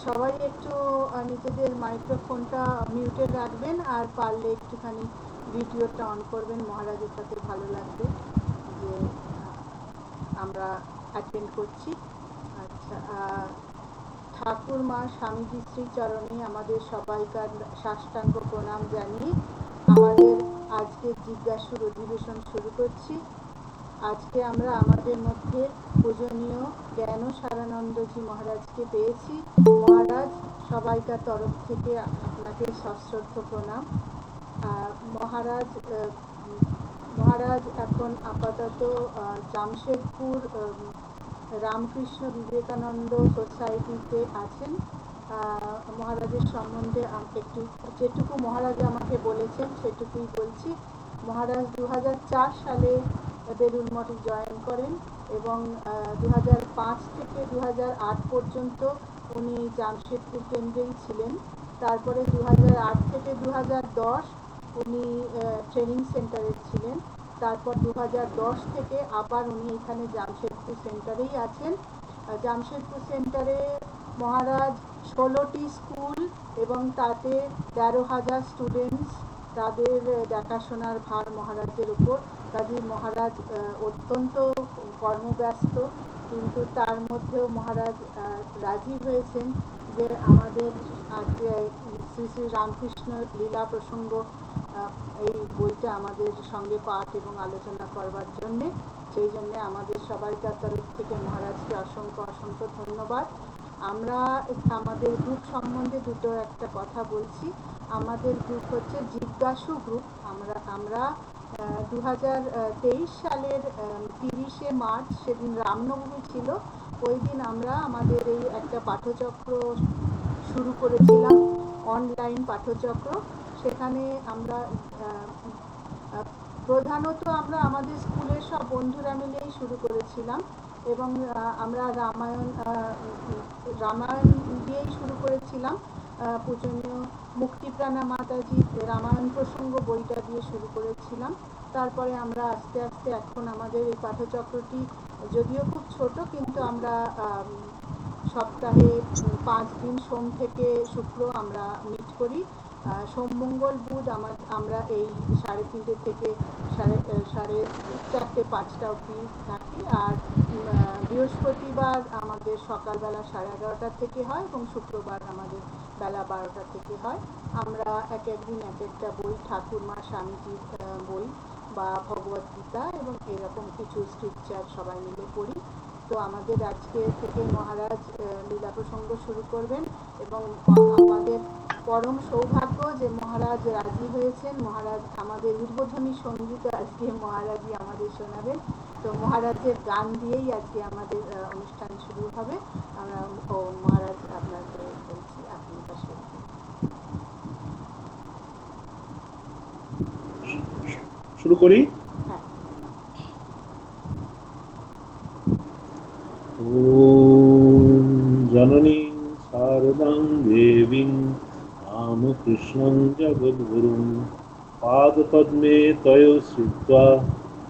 সবাই একটু নিজেদের মাইক্রোফোনটা মিউটে রাখবেন, আর পারলে একটুখানি ভিডিওটা অন করবেন, মহারাজের সাথে ভালো লাগবে যে আমরা অ্যাটেন্ড করছি। আচ্ছা, ঠাকুর মা স্বামীজি শ্রীচরণে আমাদের সবাইকার সাষ্টাঙ্গ প্রণাম জানিয়ে আমাদের আজকের জিজ্ঞাসুর অধিবেশন শুরু করছি। আজকে আমরা আমাদের মধ্যে পূজনীয় জ্ঞান সারানন্দজি মহারাজকে পেয়েছি। মহারাজ, সবাইকার তরফ থেকে আপনাকে সশ্রদ্ধ প্রণাম। মহারাজ মহারাজ এখন আপাতত জামশেদপুর রামকৃষ্ণ বিবেকানন্দ সোসাইটিতে আছেন। মহারাজের সম্বন্ধে একটু যেটুকু মহারাজ আমাকে বলেছেন সেটুকুই বলছি। মহারাজ 2004 সালে বেলুড় মঠে জয়েন করেন এবং 2005 থেকে 2008 পর্যন্ত উনি জামশেদপুর কেন্দ্রেই ছিলেন। তারপরে 2008 থেকে 2010 উনি ট্রেনিং সেন্টারে ছিলেন। তারপর 2010 থেকে আবার উনি এখানে জামশেদপুর সেন্টারেই আছেন। জামশেদপুর সেন্টারে মহারাজ 16টি স্কুল এবং তাতে 13,000 স্টুডেন্টস, তাদের দেখাশোনার ভার মহারাজের উপর। কাজী মহারাজ অত্যন্ত কর্মব্যস্ত, কিন্তু তার মধ্যেও মহারাজ রাজি হয়েছেন যে আমাদের আজকে শ্রী শ্রী রামকৃষ্ণ লীলা প্রসঙ্গ এই বইটা আমাদের সঙ্গে পাঠ এবং আলোচনা করবার জন্যে। সেই জন্যে আমাদের সবাইকার তরফ থেকে মহারাজকে অসংখ্য অসংখ্য ধন্যবাদ। আমরা আমাদের গ্রুপ সম্বন্ধে দুটো একটা কথা বলছি। আমাদের গ্রুপ হচ্ছে জিজ্ঞাসু গ্রুপ। আমরা 2023 সালের 30শে মার্চ, সেদিন রামনবমী ছিল, ওই দিন আমরা আমাদের এই একটা পাঠচক্র শুরু করেছিলাম, অনলাইন পাঠচক্র। সেখানে আমরা প্রধানত আমরা আমাদের স্কুলের সব বন্ধুরা মিলেই শুরু করেছিলাম এবং আমরা রামায়ণ দিয়েই শুরু করেছিলাম। পূজনীয় মুক্তিপ্রাণা মাতাজি রামায়ণ প্রসঙ্গ বইটা দিয়ে শুরু করেছিলাম। তারপরে আমরা আস্তে আস্তে এখন আমাদের এই পাঠচক্রটি যদিও খুব ছোট, কিন্তু আমরা সপ্তাহে 5 দিন সোম থেকে শুক্র আমরা মিট করি। সোম মঙ্গল বুধ আমরা এই 3:30 থেকে সাড়ে 4:30-5টা অবধি থাকি। আর বৃহস্পতিবার আমাদের সকালবেলা 11:30 থেকে হয় এবং শুক্রবার আমাদের বেলা 12টা থেকে হয়। আমরা এক একদিন এক একটা বই, ঠাকুর মা স্বামীজির বই বা ভগবদ্গীতা এবং এরকম কিছু স্ক্রিপচার সবাই মিলে পড়ি। তো আমাদের আজকে থেকে মহারাজ লীলা প্রসঙ্গ শুরু করবেন এবং আমাদের পরম সৌভাগ্য যে মহারাজ রাজি হয়েছেন। মহারাজ আমাদের উদ্বোধনী সঙ্গীত আজকে মহারাজই আমাদের শোনাবেন। তো মহারাজের গান দিয়েই আজকে আমাদের অনুষ্ঠান শুরু হবে। আমরা মহারাজ আপনাকে বলছি, আপনি তা শুরু করুন। শুরু করি। হ্যাঁ। ওম জননীং শারদাং দেবীং রামকৃষ্ণং জগদ্গুরুং পাদপদ্মে তয় শ্রিত্বা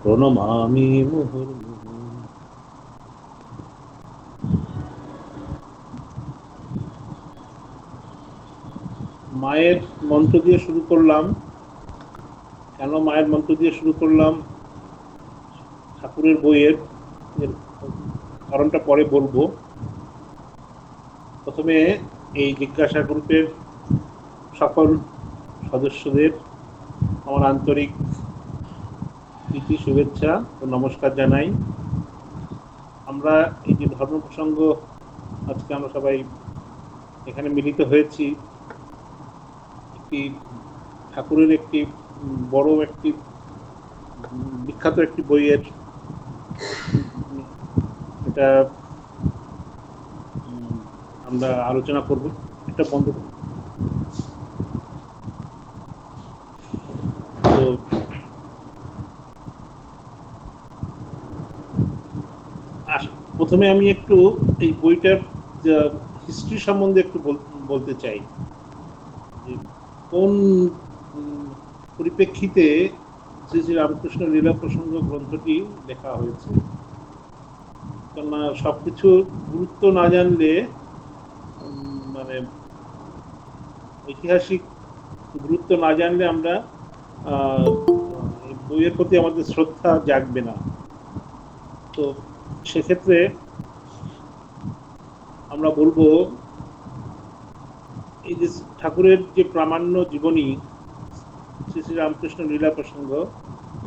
প্রণমামি মুহুর্মুহুঃ। মায়ের মন্ত্র দিয়ে শুরু করলাম। কেন মায়ের মন্ত্র দিয়ে শুরু করলাম? ঠাকুরের বইয়ের কারণটা পরে বলবো। প্রথমে এই জিজ্ঞাসা গ্রুপের সকল সদস্যদের আমার আন্তরিক প্রীতি, শুভেচ্ছা ও নমস্কার জানাই। আমরা এই যে ধর্ম প্রসঙ্গ আজকে আমরা সবাই এখানে মিলিত হয়েছি, একটি ঠাকুরের একটি বড় একটি বিখ্যাত একটি বইয়ের এটা আমরা আলোচনা করব। এটা বন্ধ করব। তো প্রথমে আমি একটু এই বইটার হিস্ট্রি সম্বন্ধে একটু বলতে চাই, যে কোন পরিপ্রেক্ষিতে শ্রী শ্রী রামকৃষ্ণ লীলা প্রসঙ্গ গ্রন্থটি লেখা হয়েছে। কেননা সবকিছু গুরুত্ব না জানলে মানে ঐতিহাসিক গুরুত্ব না জানলে আমরা এই বইয়ের প্রতি আমাদের শ্রদ্ধা জাগবে না। তো সেক্ষেত্রে আমরা বলবো এই যে ঠাকুরের যে প্রামাণ্য জীবনী শ্রী শ্রী রামকৃষ্ণ লীলা প্রসঙ্গ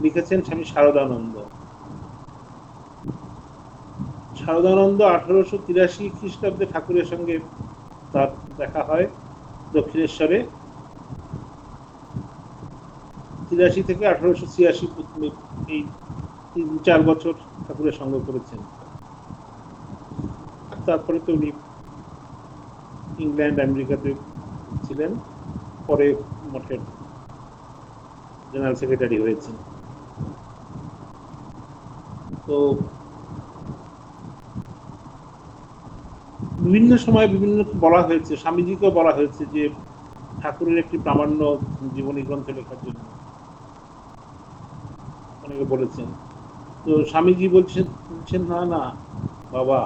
লিখেছেন স্বামী শারদানন্দ। শারদানন্দ 1883 খ্রিস্টাব্দে ঠাকুরের সঙ্গে তার দেখা হয় দক্ষিণেশ্বরে। 83 থেকে 1886 এই 3-4 বছর ঠাকুরের সঙ্গ করেছেন। তারপরে তো উনি ইংল্যান্ড আমেরিকাতে ছিলেন, পরে মঠের জেনারেল সেক্রেটারি হয়েছেন। তো বিভিন্ন সময় বিভিন্ন বলা হয়েছে, স্বামীজিকেও বলা হয়েছে যে ঠাকুরের একটি প্রামাণ্য জীবনী গ্রন্থ লেখার জন্য অনেকে বলেছেন। তো স্বামীজি বলছেন না না বাবা,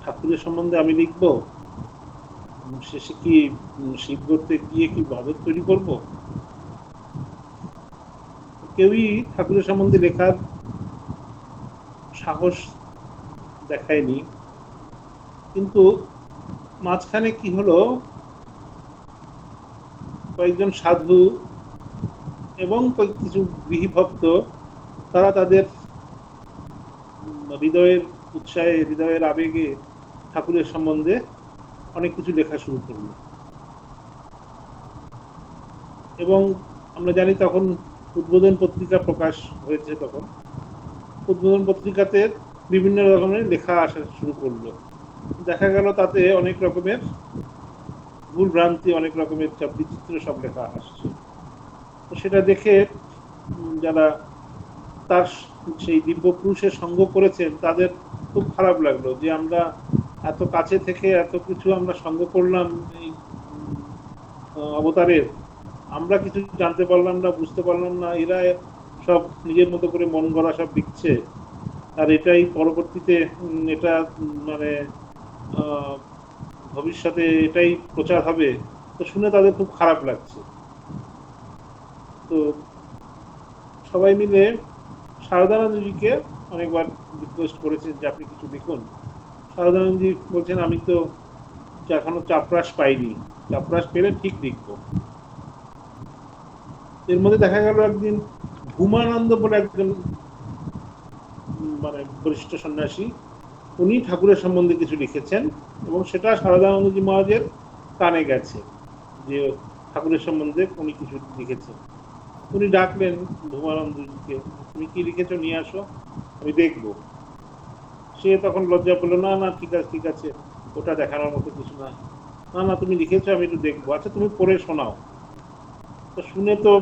ঠাকুরের সম্বন্ধে আমি লিখবো, শেষে কি শিব করতে গিয়ে কি বাদর তৈরি করব? কেউই ঠাকুরের সম্বন্ধে লেখার সাহস দেখায়নি। কিন্তু মাঝখানে কি হলো, কয়েকজন সাধু এবং কিছু গৃহীভক্ত তারা তাদের হৃদয়ের উৎসাহে, হৃদয়ের আবেগে ঠাকুরের সম্বন্ধে অনেক কিছু লেখা শুরু করল। এবং আমরা জানি তখন উদ্বোধন পত্রিকা প্রকাশ হয়েছে। তখন উদ্বোধন পত্রিকাতে বিভিন্ন রকমের লেখা আসা শুরু করলো। দেখা গেল তাতে অনেক রকমের ভুল ভ্রান্তি, অনেক রকমের বিচিত্র সব লেখা আসছে। তো সেটা দেখে যারা তার সেই দিব্য পুরুষের সঙ্গ করেছেন তাদের খুব খারাপ লাগলো যে আমরা এত কাছে থেকে এত কিছু আমরা সঙ্গ করলাম এই অবতারের, আমরা কিছু জানতে পারলাম না, বুঝতে পারলাম না, এরা সব নিজের মতো করে মন গড়া সব লিখছে, আর এটাই পরবর্তীতে এটা মানে ভবিষ্যতে এটাই প্রচার হবে। তো শুনে তাদের খুব খারাপ লাগছে। তো সবাই মিলে শারদানন্দজিকে অনেকবার রিকোয়েস্ট করেছেন যে আপনি কিছু লিখুন। শারদানন্দজি বলছেন আমি তো এখনো চাপরাশ পাইনি, চাপরাশ পেলে ঠিক লিখবো। এর মধ্যে দেখা গেল একদিন ভূমানন্দ বলে একজন মানে বরিষ্ঠ সন্ন্যাসী, উনি ঠাকুরের সম্বন্ধে কিছু লিখেছেন এবং সেটা শারদানন্দজি মহারাজের কানে গেছে যে ঠাকুরের সম্বন্ধে উনি কিছু লিখেছেন। উনি ডাকলেন ভূমানন্দজিকে, তুমি কি লিখেছো নিয়ে আসো, আমি দেখবো। সে তখন লজ্জা পেল, না না ঠিক আছে ঠিক আছে, ওটা দেখানোর মতো কিছু না, না না তুমি লিখেছো আমি একটু দেখবো, আচ্ছা তুমি পড়ে শোনাও। তো শুনে তো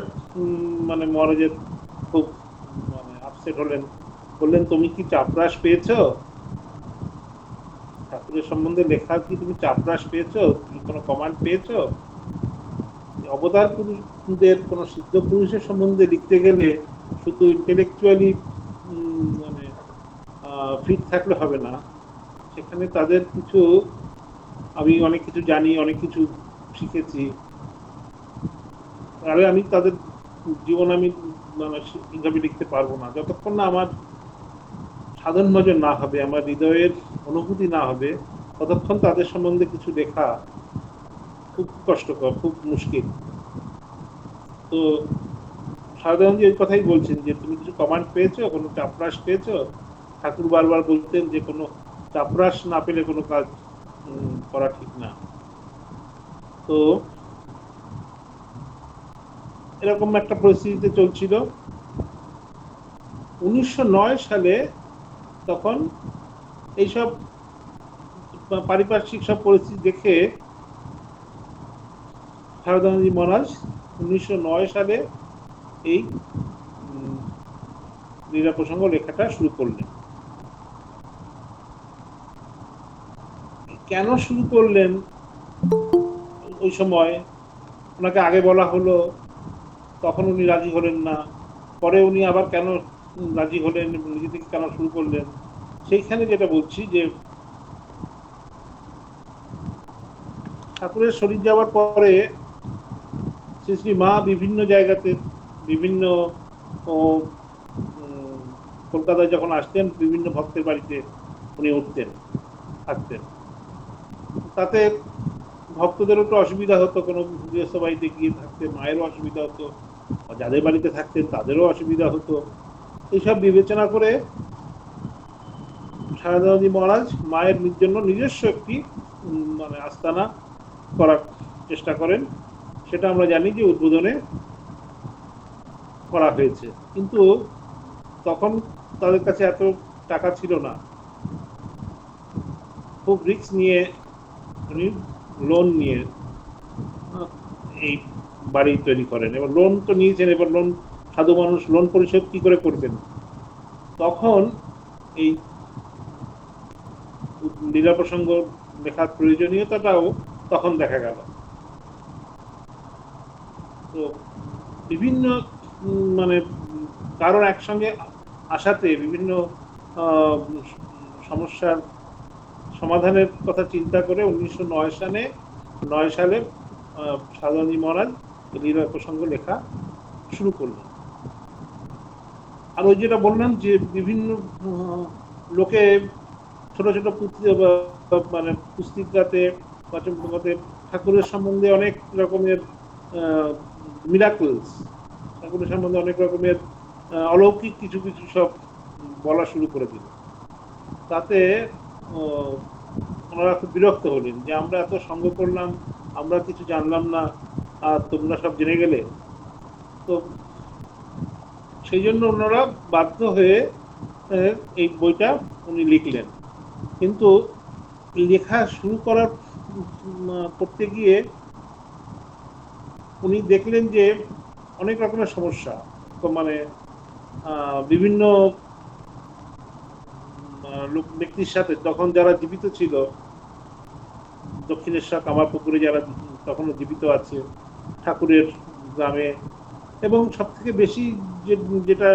মানে মহারাজের খুব মানে আপসেট হলেন, বললেন তুমি কি চাপরাশ পেয়েছো? ঠাকুরের সম্বন্ধে লেখা কি তুমি চাপরাশ পেয়েছো? তুমি কোনো কমান্ড পেয়েছো? অবতার পুরুষদের কোনো সিদ্ধ পুরুষের সম্বন্ধে লিখতে গেলে শুধু ইন্টেলেকচুয়ালি মানে ফিট থাকলে হবে না, সেখানে তাদের কিছু, আমি অনেক কিছু জানি, অনেক কিছু শিখেছি, আরে আমি তাদের জীবন আমি ঠিকভাবে লিখতে পারবো না যতক্ষণ না আমার সাধন ভজন না হবে, আমার হৃদয়ের অনুভূতি না হবে, ততক্ষণ তাদের সম্বন্ধে কিছু লেখা খুব কষ্টকর, খুব মুশকিল। তো শারদানন্দজি ওই কথাই বলছেন যে তুমি কিছু কমান্ড পেয়েছো, কোনো চাপরাশ পেয়েছো? ঠাকুর বারবার বলতেন যে কোনো চাপরাশ না পেলে কোনো কাজ করা ঠিক না। তো এরকম একটা পরিস্থিতিতে চলছিল। 1909 সালে তখন এইসব পারিপার্শ্বিক সব পরিস্থিতি দেখে শারদানন্দজি মহারাজ 1909 সালে এই লীলা প্রসঙ্গ লেখাটা শুরু করলেন। কেন শুরু করলেন ওই সময় ওনাকে আগে বলা হলো, তখন উনি রাজি হলেন না, পরে উনি আবার কেন রাজি হলেন, নিজে থেকে কেন শুরু করলেন, সেইখানে যেটা বলছি যে ঠাকুরের শরীর যাওয়ার পরে শ্রী শ্রী মা বিভিন্ন জায়গাতে বিভিন্ন কলকাতায় যখন আসতেন বিভিন্ন ভক্তের বাড়িতে উনি উঠতেন থাকতেন। তাতে ভক্তদেরও একটু অসুবিধা হতো, কোনো গৃহস্থ বাড়িতে গিয়ে থাকতে মায়েরও অসুবিধা হতো, যাদের বাড়িতে থাকতেন তাদেরও অসুবিধা হতো। এইসব বিবেচনা করে সারদানন্দজি মহারাজ মায়ের জন্য নিজস্ব একটি মানে আস্তানা করার চেষ্টা করেন। সেটা আমরা জানি যে উদ্বোধনে করা হয়েছে, কিন্তু তখন তাদের কাছে এত টাকা ছিল না। খুব রিস্ক নিয়ে উনি লোন নিয়ে এই বাড়ি তৈরি করেন। এবার লোন তো নিয়েছেন, এবার লোন সাধু মানুষ লোন পরিশোধ কি করে করবেন? তখন এই লীলা প্রসঙ্গ লেখার প্রয়োজনীয়তাটাও তখন দেখা গেল। তো বিভিন্ন মানে কারণ একসঙ্গে আসাতে বিভিন্ন সমস্যার সমাধানের কথা চিন্তা করে 1909 সালে সারদানন্দজি মহারাজ লীলা প্রসঙ্গ লেখা শুরু করলেন। আর ওই যেটা বললাম যে বিভিন্ন লোকে ছোট ছোট মানে পুস্তিকাতে ঠাকুরের সম্বন্ধে অনেক রকমের মিরাকলস, ঠাকুরের সম্বন্ধে অনেক রকমের অলৌকিক কিছু কিছু সব বলা শুরু করে দিল। তাতে ওনারা খুব বিরক্ত হলেন যে আমরা এত সঙ্গ করলাম, আমরা কিছু জানলাম না, আর তোমরা সব জেনে গেলে। তো সেই জন্য ওনারা বাধ্য হয়ে এই বইটা উনি লিখলেন। কিন্তু লেখা শুরু করতে গিয়ে উনি দেখলেন যে অনেক রকমের সমস্যা, মানে বিভিন্ন ব্যক্তির সাথে তখন যারা জীবিত ছিল, দক্ষিণেশ্বর কামারপুকুরে যারা তখনও জীবিত আছে ঠাকুরের গ্রামে, এবং সব থেকে বেশি যেটা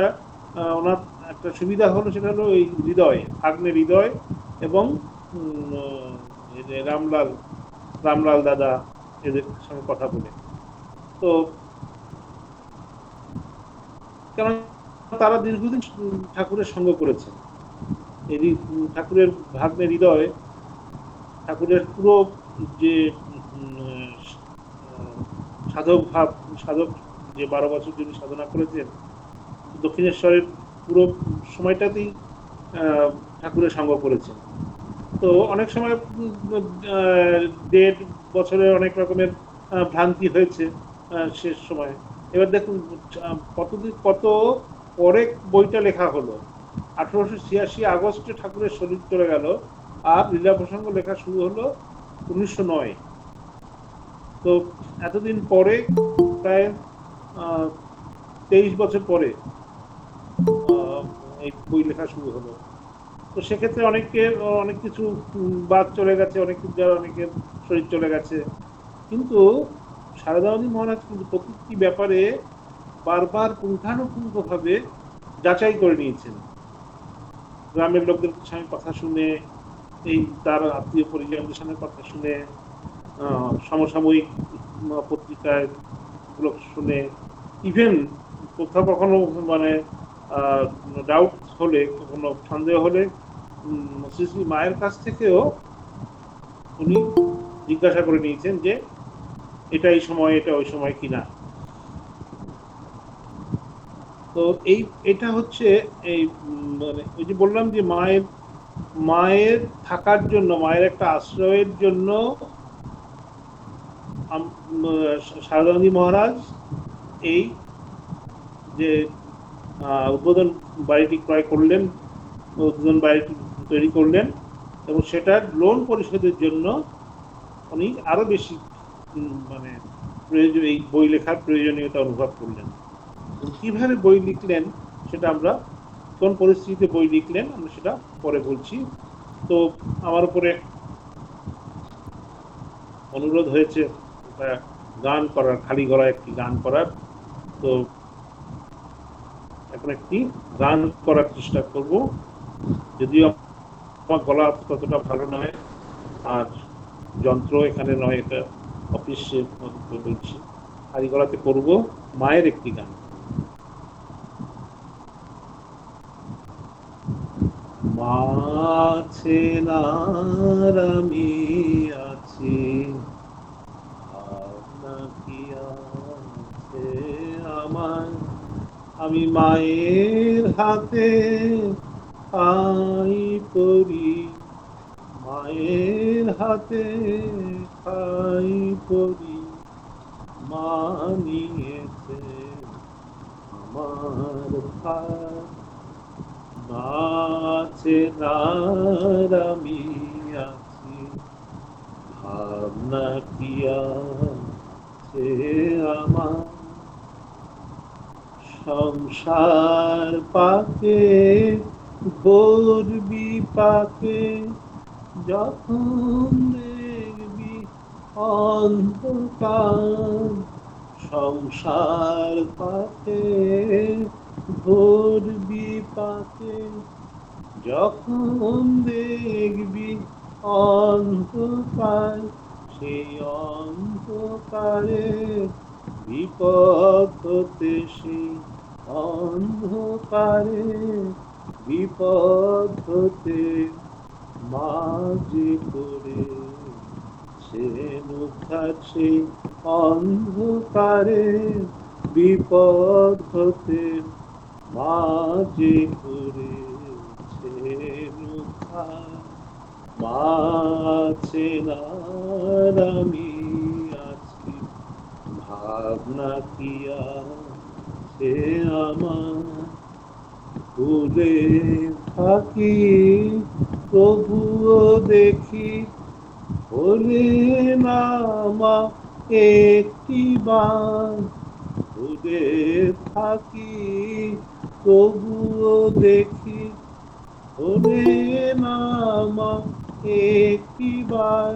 ওনার একটা সুবিধা হলো সেটা হলো এই হৃদয়, ভাগ্নে হৃদয় এবং রামলাল দাদা, এদের সঙ্গে কথা বলে। তো কেন তারা দীর্ঘদিন ঠাকুরের সঙ্গ করেছেন। এই ঠাকুরের ভাগ্নে হৃদয় ঠাকুরের পুরো যে সাধক যে 12 বছর যিনি সাধনা করেছেন দক্ষিণেশ্বরের পুরো সময়টাতেই ঠাকুরের সঙ্গ করেছেন। তো অনেক সময় 1.5 বছরের অনেক রকমের ভ্রান্তি হয়েছে শেষ সময়। এবার দেখুন কত পরে বইটা লেখা হলো। 1886 আগস্টে ঠাকুরের শরীর চলে গেল, আর লীলা প্রসঙ্গ লেখা শুরু হলো 1909। তো এতদিন পরে, প্রায় 23 বছর পরে এই বই লেখা শুরু হলো। তো সেক্ষেত্রে অনেক কিছু বাদ চলে গেছে, অনেকের শরীর চলে গেছে, কিন্তু সারদানন্দজি মহারাজ কিন্তু প্রতিটি ব্যাপারে বারবার পুঙ্খানুপুঙ্খভাবে যাচাই করে নিয়েছেন। গ্রামের লোকদের সঙ্গে কথা শুনে, এই তার আত্মীয় পরিজনদের সঙ্গে কথা শুনে, সমসাময়িক পত্রিকায় গুলো শুনে, ইভেন কোথাও কখনো মানে ডাউট হলে, কখনো সন্দেহ হলে শ্রী শ্রী মায়ের কাছ থেকেও উনি জিজ্ঞাসা করে নিয়েছেন যে এটা এই সময়, এটা ওই সময় কিনা। তো এটা হচ্ছে এই মানে ওই যে বললাম যে মায়ের থাকার জন্য, মায়ের একটা আশ্রয়ের জন্য সারদানন্দজি মহারাজ এই যে উদ্বোধন বাড়িটি ক্রয় করলেন, উদ্বোধন বাড়িটি তৈরি করলেন, এবং সেটার লোন পরিশোধের জন্য উনি আরো বেশি মানে এই বই লেখার প্রয়োজনীয়তা অনুভব করলেন। কিভাবে বই লিখলেন সেটা আমরা, কোন পরিস্থিতিতে বই লিখলেন আমরা সেটা পরে বলছি। তো আমার উপরে অনুরোধ হয়েছে গান করার, খালি গলায় একটি গান করার। তো এখন একটি গান করার চেষ্টা করব, যদিও আমার গলা ততটা ভালো নয়, আর যন্ত্র এখানে নয়, এটা অফিসে বলছি। কারিগলাতে করব মায়ের একটি গান। মা আছেন আর আমি আছি, ভাবনা কি আছে আমার, আমি মায়ের হাতে খাই পড়ি, মায়ের হাতে খাই পড়ি, মা নিয়েছে আমার ভার, মা আছেন আর আমি আছি, ভাবনা কি আছে আমার, সংসার পাকে ঘোর বিপাকে যখন দেখবি অন্ধকার, সংসার পাকে ঘোর বিপাকে যখন দেখবি অন্ধকার, সেই অন্ধকারে বিপদ হতে, সেই অন্ধকারে বিপদ হতে মাঝে করে সে উদ্ধার, সেই অন্ধকারে বিপদ হতে মাঝে করে সে উদ্ধার, মা আছেন আর আমি আছি, ভাবনা কি আছে আমার, ভুলে থাকি তবুও দেখি, বলে না মা একটি বার, ভুলে থাকি তবুও দেখি, বলে না মা একটি বার,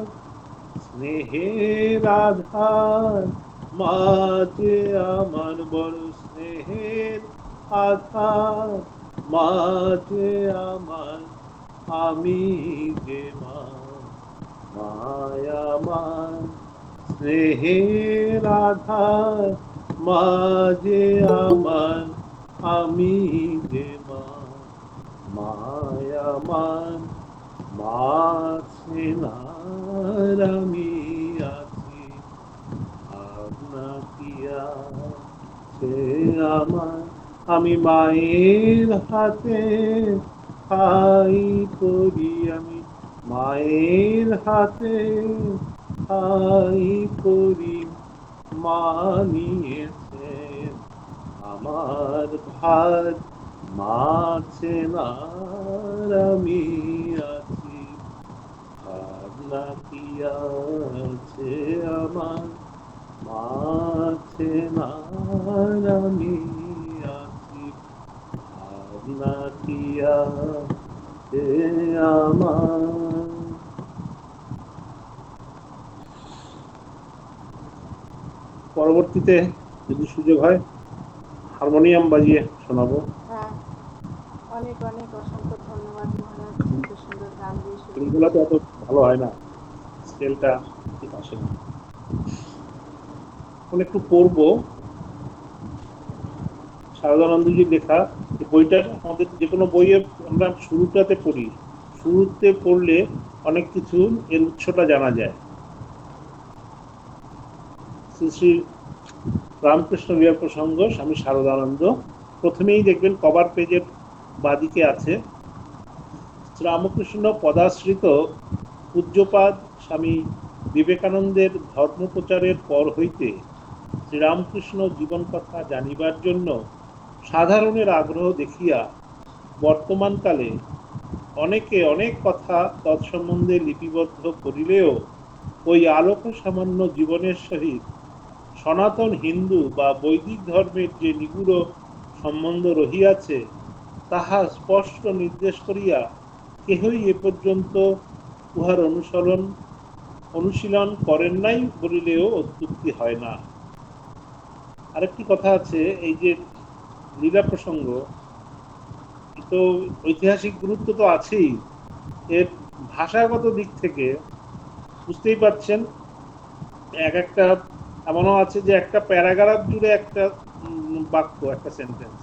স্নেহের আধার মা যে আমার, বড় স্নেহের আধার মা যে আমার, আমি যে মা, মায়া আমার স্নেহের আধার মা যে আমার, আমি যে মা, মায়া আমার, মা আছেন আর আমি আছি, ভাবনা কি আছে আমার, আমি মায়ের হাতে খাই পড়ি, আমি মায়ের হাতে খাই পড়ি, মা নিয়েছেন আমার ভার, মা আছেন আর আমি আছি, ভাবনা কি আছে আমার, মা আছেন আর আমি আছি, ভাবনা কি আছে আমার। পরবর্তীতে যদি সুযোগ হয় হারমোনিয়াম বাজিয়ে শোনাবো। হ্যাঁ, অনেক অনেক অসংখ্য ধন্যবাদ মহারাজ, এত সুন্দর গান দিয়ে শুরু এগুলো তো এত ভালো হয় না, স্কেলটা ঠিক আসে না। এখন একটু পড়বো শারদানন্দজির লেখা। এই বইটা আমাদের যে কোনো বইয়ে আমরা শুরুটাতে পড়ি, শুরুতে পড়লে অনেক কিছু এর উৎসটা জানা যায়। শ্রী শ্রী রামকৃষ্ণ লীলা প্রসঙ্গ স্বামী শারদানন্দ, প্রথমেই দেখবেন কভার পেজের বাদিকে আছে রামকৃষ্ণ পদাশ্রিত পূজ্যপাদ স্বামী বিবেকানন্দের ধর্মপ্রচারের পর হইতে শ্রীরামকৃষ্ণ জীবন কথা জানিবার জন্য সাধারণের আগ্রহ দেখিয়া বর্তমানকালে অনেকে অনেক কথা তৎসম্বন্ধে লিপিবদ্ধ করিলেও ওই আলোক সামান্য জীবনের সহিত সনাতন হিন্দু বা বৈদিক ধর্মের যে নিগুড় সম্বন্ধ রহিয়াছে তাহা স্পষ্ট নির্দেশ করিয়া কেহই এ পর্যন্ত উহার অনুশীলন করেন নাই বলিলেও অত্যুক্তি হয় না। আরেকটি কথা আছে, এই যে লীলা প্রসঙ্গ, তো ঐতিহাসিক গুরুত্ব তো আছেই, এর ভাষাগত দিক থেকে বুঝতেই পারছেন এক একটা এমনও আছে যে একটা প্যারাগ্রাফ জুড়ে একটা বাক্য, একটা সেন্টেন্স,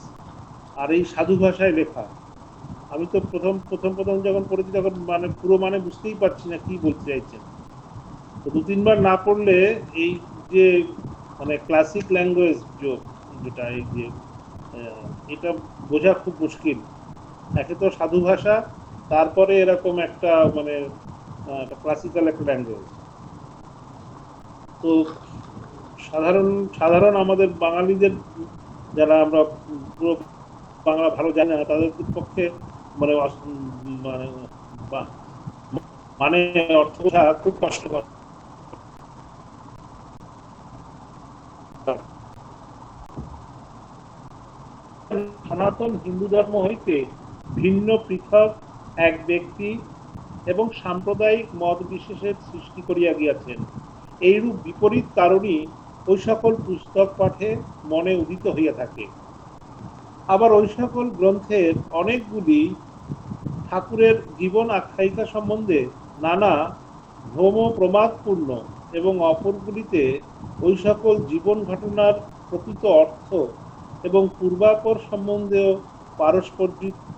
আর এই সাধু ভাষায় লেখা। আমি তো প্রথম যখন পড়েছি তখন মানে পুরো মানে বুঝতেই পারছি না কি বলতে চাইছেন। তো দু তিনবার না পড়লে এই যে মানে ক্লাসিক ল্যাঙ্গুয়েজ যেটা এই যে এটা বোঝা খুব মুশকিল। একে তো সাধু ভাষা, তারপরে এরকম একটা মানে ক্লাসিক্যাল একটা ল্যাঙ্গুয়েজ। তো সাধারণ আমাদের বাঙালিদের, যারা আমরা পুরো বাংলা ভালো জানি না, তাদের পক্ষে মানে মানে মানে অর্থ বোঝা খুব কষ্টকর। সনাতন হিন্দু ধর্ম হইতে ভিন্ন পৃথক এক ব্যক্তি এবং সাম্প্রদায়িক মত বিশেষের সৃষ্টি করিয়া গিয়াছেন। এইরূপ বিপরীত কারণই ওই সকল পুস্তক পাঠে মনে উদিত হইয়া থাকে। আবার ওই সকল গ্রন্থের অনেকগুলি ঠাকুরের জীবন আখ্যায়িকা সম্বন্ধে নানা ভ্রম প্রমাদপূর্ণ এবং অপরগুলিতে ওই সকল জীবন ঘটনার প্রকৃত অর্থ এবং পূর্বাপর সম্বন্ধেও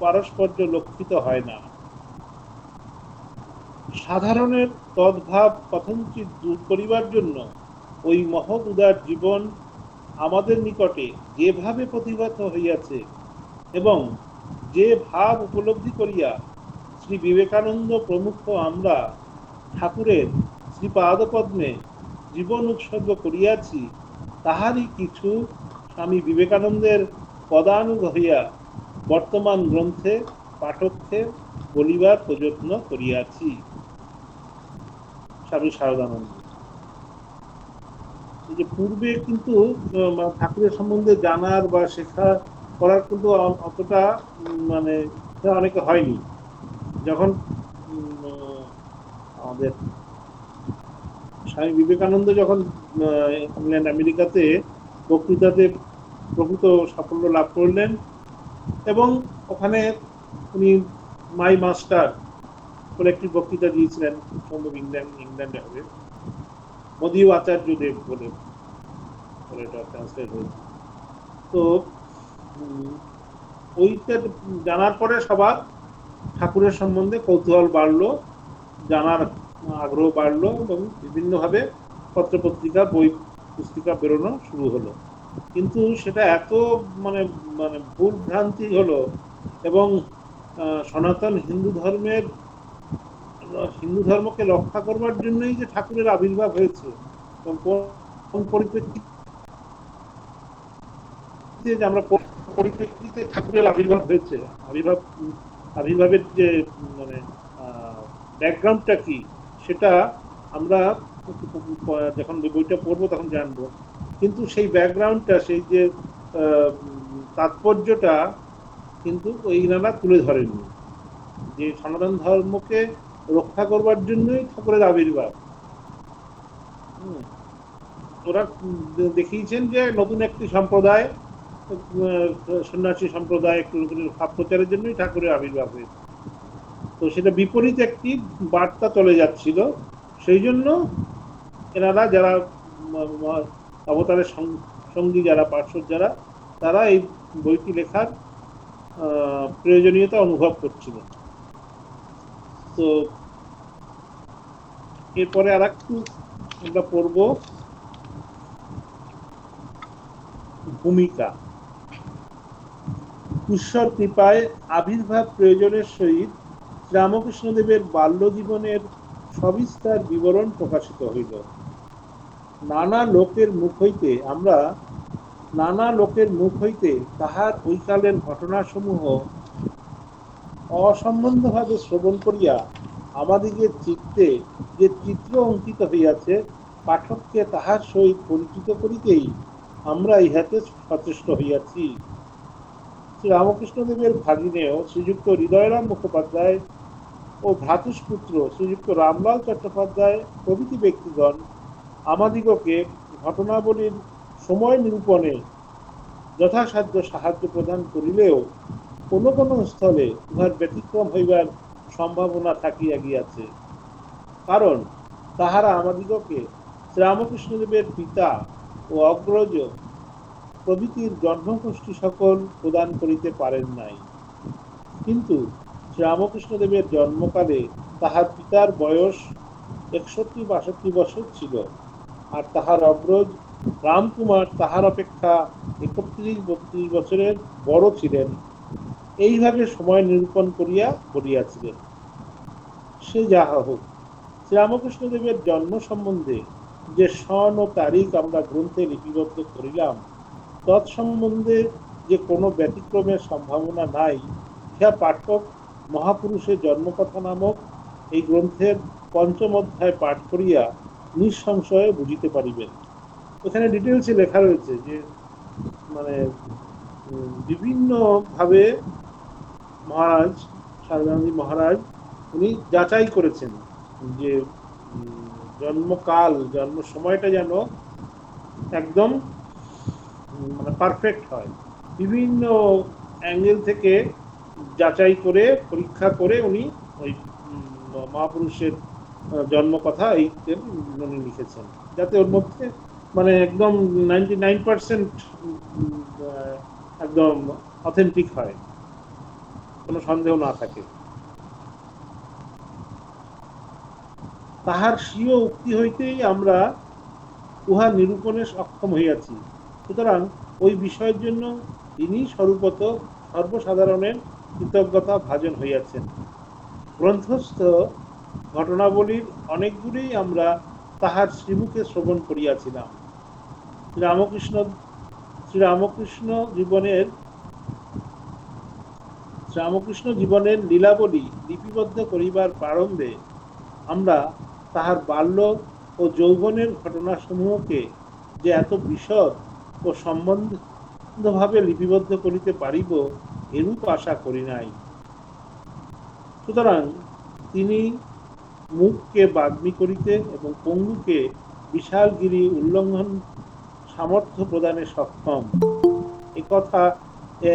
পারস্পর্য লক্ষিত হয় না। সাধারণের তদ্ভাব কথঞ্চিত দূর করিবার জন্য ওই মহৎ উদার জীবন আমাদের নিকটে যেভাবে প্রতিভাত হইয়াছে এবং যে ভাব উপলব্ধি করিয়া শ্রী বিবেকানন্দ প্রমুখ আমরা ঠাকুরের শ্রীপাদপদ্মে জীবন উৎসর্গ করিয়াছি, তাহারই কিছু স্বামী বিবেকানন্দের পদানুগ হইয়া বর্তমান গ্রন্থে পাঠককে বলিবার প্রযত্ন করিয়াছি। স্বামী শারদানন্দ। যে পূর্বে কিন্তু ঠাকুরের সম্বন্ধে জানার বা শেখা করার কিন্তু অতটা মানে অনেকে হয়নি। যখন আমাদের স্বামী বিবেকানন্দ যখন ইংল্যান্ড আমেরিকাতে বক্তৃতাতে প্রকৃত সাফল্য লাভ করলেন এবং ওখানে উনি মাই মাস্টার বলে একটি বক্তৃতা দিয়েছিলেন, সম্ভব ইংল্যান্ডে হবে, মদীয় আচার্যদেব বলে এটা ট্রান্সলেট হয়েছে। তো ওইটা জানার পরে সবার ঠাকুরের সম্বন্ধে কৌতূহল বাড়লো, জানার আগ্রহ বাড়লো এবং বিভিন্নভাবে পত্রপত্রিকা বই পুস্তিকা বেরোনো শুরু হলো। কিন্তু সেটা এত মানে মানে ভুল ভ্রান্তি হলো এবং সনাতন হিন্দু ধর্মকে রক্ষা করবার জন্যই যে ঠাকুরের আবির্ভাব হয়েছে, কোন পরিপ্রেক্ষিতে যে আমরা পরিপ্রেক্ষিতে ঠাকুরের আবির্ভাব হয়েছে, আবির্ভাবের যে মানে ব্যাকগ্রাউন্ডটা কি, সেটা আমরা যখন বইটা পড়বো তখন জানবো। কিন্তু সেই ব্যাকগ্রাউন্ডটা, সেই যে তাৎপর্যটা কিন্তু ওইনারা তুলে ধরেননি, যে সনাতন ধর্মকে রক্ষা করবার জন্যই ঠাকুরের আবির্ভাব। ওরা দেখিয়েছেন যে নতুন একটি সম্প্রদায়, সন্ন্যাসী সম্প্রদায় একটু ভাব প্রচারের জন্যই ঠাকুরের আবির্ভাব হয়েছে। তো সেটা বিপরীত একটি বার্তা চলে যাচ্ছিল। সেই জন্য এনারা যারা অবতারের সঙ্গী, যারা পার্শ্বদ, তারা এই বইটি লেখার প্রয়োজনীয়তা অনুভব করছিলেন। তো এরপরে আর একটু আমরা পড়ব ভূমিকা। ঈশ্বর কৃপায় আবির্ভাব প্রয়োজনের সহিত রামকৃষ্ণদেবের বাল্য জীবনের সবিস্তার বিবরণ প্রকাশিত হইল। নানা লোকের মুখ হইতে তাহার ওইকালের ঘটনাসমূহ অসম্বন্ধভাবে শ্রবণ করিয়া আমাদিগের চিত্তে যে চিত্র অঙ্কিত হইয়াছে, পাঠককে তাহার সহিত পরিচিত করিতেই আমরা ইহাতে সচেষ্ট হইয়াছি। শ্রী রামকৃষ্ণদেবের ভাগিনেয় শ্রীযুক্ত হৃদয়রাম মুখোপাধ্যায় ও ভ্রাতুষ্পুত্র শ্রীযুক্ত রামলাল চট্টোপাধ্যায় প্রভৃতি ব্যক্তিগণ আমাদিগকে ঘটনাবলীর সময় নিরূপণে যথাসাধ্য সাহায্য প্রদান করিলেও কোনো কোনো স্থলে উহার ব্যতিক্রম হইবার সম্ভাবনা থাকিয়া গিয়াছে। কারণ তাহারা আমাদিগকে শ্রীরামকৃষ্ণদেবের পিতা ও অগ্রজ প্রভৃতির জন্মগোষ্ঠী সকল প্রদান করিতে পারেন নাই। কিন্তু শ্রীরামকৃষ্ণদেবের জন্মকালে তাহার পিতার বয়স 61-62 বছর ছিল, আর তাহার অগ্রজ রামকুমার তাহার অপেক্ষা 31-32 বছরের বড় ছিলেন। এইভাবে সময় নিরূপণ করিয়া বলিয়াছিলেন। সে যাহা হোক, শ্রীরামকৃষ্ণদেবের জন্ম সম্বন্ধে যে সন ও তারিখ আমরা গ্রন্থে লিপিবদ্ধ করিলাম, তৎসম্বন্ধে যে কোনো ব্যতিক্রমের সম্ভাবনা নাই, ইহা পাঠক মহাপুরুষের জন্মকথা নামক এই গ্রন্থের 5ম অধ্যায় পাঠ করিয়া নিঃসংশয়ে বুঝিতে পারিবেন। এখানে ডিটেলসে লেখা রয়েছে যে মানে বিভিন্ন ভাবে মহারাজ সারদানন্দজি মহারাজ উনি যাচাই করেছেন যে জন্মকাল, জন্ম সময়টা যেন একদম মানে পারফেক্ট হয়। বিভিন্ন অ্যাঙ্গেল থেকে যাচাই করে পরীক্ষা করে উনি ওই মহাপুরুষের জন্মকথা এই উনি লিখেছেন, যাতে ওর মধ্যে মানে একদম 99% একদম অথেন্টিক হয়, কোনো সন্দেহ না থাকে। তাহার স্বীয় উক্তি হইতেই আমরা উহা নিরূপণে সক্ষম হইয়াছি। সুতরাং ওই বিষয়ের জন্য তিনি স্বরূপত সর্বসাধারণের কৃতজ্ঞতা ভাজন হইয়াছেন। গ্রন্থস্থ ঘটনাবলীর অনেকগুলি আমরা তাহার শ্রীমুখে শ্রবণ করিয়াছিলাম। শ্রীরামকৃষ্ণ জীবনের লীলাবলী লিপিবদ্ধ করিবার প্রারম্ভে আমরা তাহার বাল্য ও যৌবনের ঘটনাসমূহকে যে এত বিশদ ও সম্বন্ধভাবে লিপিবদ্ধ করিতে পারিব, এরূপ আশা করি নাই। সুতরাং তিনি মুখকে বাগ্মী করিতে এবং পঙ্গুকে বিশালগিরি উল্লঙ্ঘন সামর্থ্য প্রদানে সক্ষম। একথা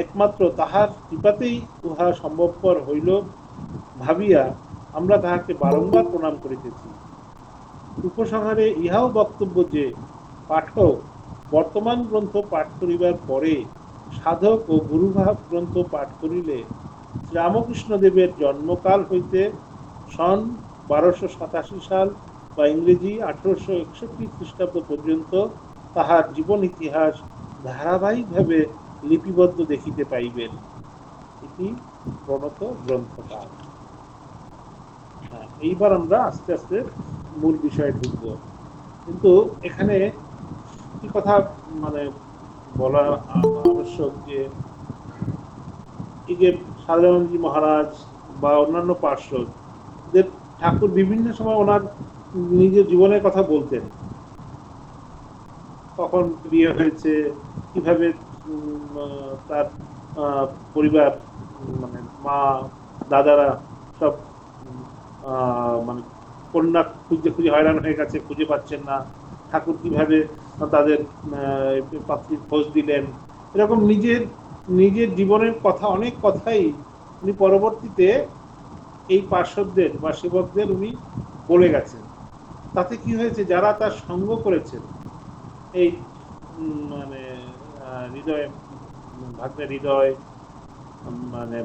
একমাত্র তাহার কৃপাতেই উহা সম্ভবপর হইল ভাবিয়া আমরা তাহাকে বারংবার প্রণাম করিতেছি। উপসংহারে ইহাও বক্তব্য যে পাঠক বর্তমান গ্রন্থ পাঠ করিবার পরে সাধক ও গুরুভাব গ্রন্থ পাঠ করিলে শ্রীরামকৃষ্ণদেবের জন্মকাল হইতে সন 1287 সাল বা ইংরেজি 1861 খ্রিস্টাব্দ পর্যন্ত তাহার জীবন ইতিহাস ধারাবাহিকভাবে লিপিবদ্ধ দেখিতে পাইবেন। এটি প্রণত গ্রন্থকাল। এইবার আমরা আস্তে আস্তে মূল বিষয়ে ঢুকব। কিন্তু এখানে কি কথা মানে বলা আবশ্যক যে এই যে সারদানন্দজি মহারাজ বা অন্যান্য পার্শ্বদের ঠাকুর বিভিন্ন সময় ওনার নিজের জীবনের কথা বলতেন। কখন বিয়ে হয়েছে, কিভাবে তার পরিবার মানে মা দাদারা সব মানে কন্যা খুঁজে খুঁজে হয়রান হয়ে গেছে, খুঁজে পাচ্ছেন না, ঠাকুর কিভাবে তাদের পাত্রীর খোঁজ দিলেন, এরকম নিজের জীবনের কথা অনেক কথাই উনি পরবর্তীতে এই পার্শ্বদের বা সেবকদের উনি বলে গেছেন। তাতে কি হয়েছে, যারা তার সঙ্গ করেছেন এই মানে হৃদয় ভাগ্নে হৃদয় মানে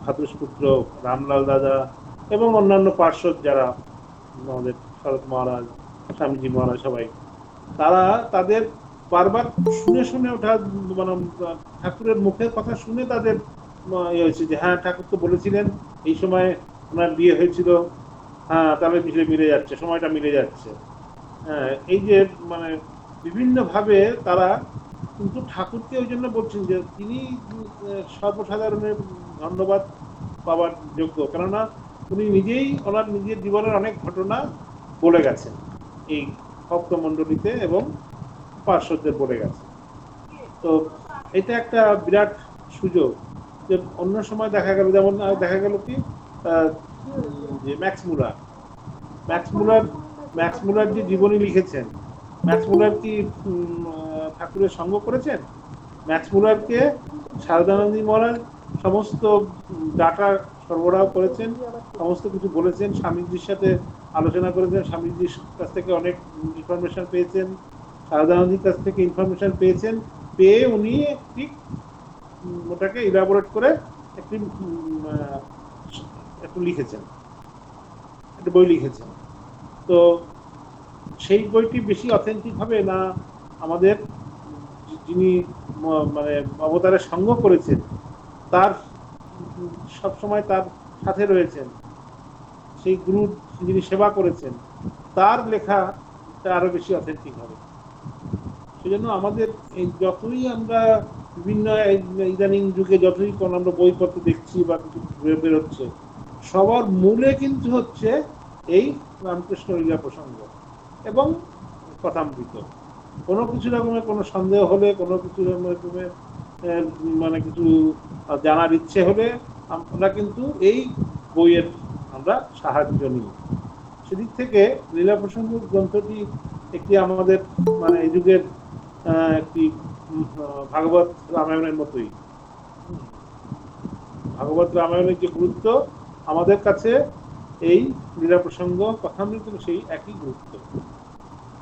ভাতুষপুত্র রামলাল দাদা এবং অন্যান্য পার্শ্বদ যারা আমাদের শরৎ মহারাজ, স্বামীজি মহারাজ, সবাই তারা তাদের বারবার শুনে শুনে ওঠা মানে ঠাকুরের মুখের কথা শুনে তাদের হয়েছে যে হ্যাঁ ঠাকুর তো বলেছিলেন এই সময় ওনার বিয়ে হয়েছিল, হ্যাঁ তাহলে মিলে যাচ্ছে, সময়টা মিলে যাচ্ছে। হ্যাঁ, এই যে মানে বিভিন্নভাবে তারা কিন্তু ঠাকুরকে ওই জন্য বলছেন যে তিনি সর্বসাধারণের ধন্যবাদ পাওয়ার যোগ্য, কেননা উনি নিজেই ওনার নিজের জীবনের অনেক ঘটনা বলে গেছেন এই ভক্তমণ্ডলীতে এবং পার্শ্বদের বলে গেছেন। তো এটা একটা বিরাট সুযোগ যে অন্য সময় দেখা গেল, যেমন দেখা গেল কি যে ম্যাক্স মুলার যে জীবনী লিখেছেন, ম্যাক্স মুলার কি ঠাকুরের সঙ্গ করেছেন? ম্যাক্স মুলারকে সারদানন্দজি মহারাজ সমস্ত ডাটা সরবরাহ করেছেন, সমস্ত কিছু বলেছেন, স্বামীজির সাথে আলোচনা করেছেন, স্বামীজির কাছ থেকে অনেক ইনফরমেশন পেয়েছেন, সারদা নদীর কাছ থেকে ইনফরমেশন পেয়েছেন, পেয়ে উনি একটি ওটাকে ইলাবোরেট করে একটি একটু লিখেছেন, একটা বই লিখেছেন। তো সেই বইটি বেশি অথেন্টিক হবে না আমাদের যিনি মানে অবতারের সঙ্গ করেছেন তার সবসময় তার সাথে রয়েছেন, সেই গুরু যিনি সেবা করেছেন তার লেখাটা আরো বেশি অথেন্টিক হবে। সেজন্য আমাদের এই যতই আমরা বিভিন্ন ইদানিং যুগে যতই কোন আমরা বইপত্র দেখছি বা কিছু বেরোচ্ছে, সবার মূলে কিন্তু হচ্ছে এই রামকৃষ্ণ লীলা প্রসঙ্গ এবং কথামৃত। কোনো কিছু রকমের কোনো সন্দেহ হলে, কোনো কিছু রকমের মানে কিছু জানার ইচ্ছে হলে আমরা কিন্তু এই বইয়ের আমরা সাহায্য নিই। সেদিক থেকে লীলা প্রসঙ্গ গ্রন্থটি একটি আমাদের মানে এই যুগের একটি ভাগবত রামায়ণের মতোই। ভাগবত রামায়ণের যে গুরুত্ব আমাদের কাছে এই লীলা প্রসঙ্গ কথামৃত সেই একই গুরুত্ব।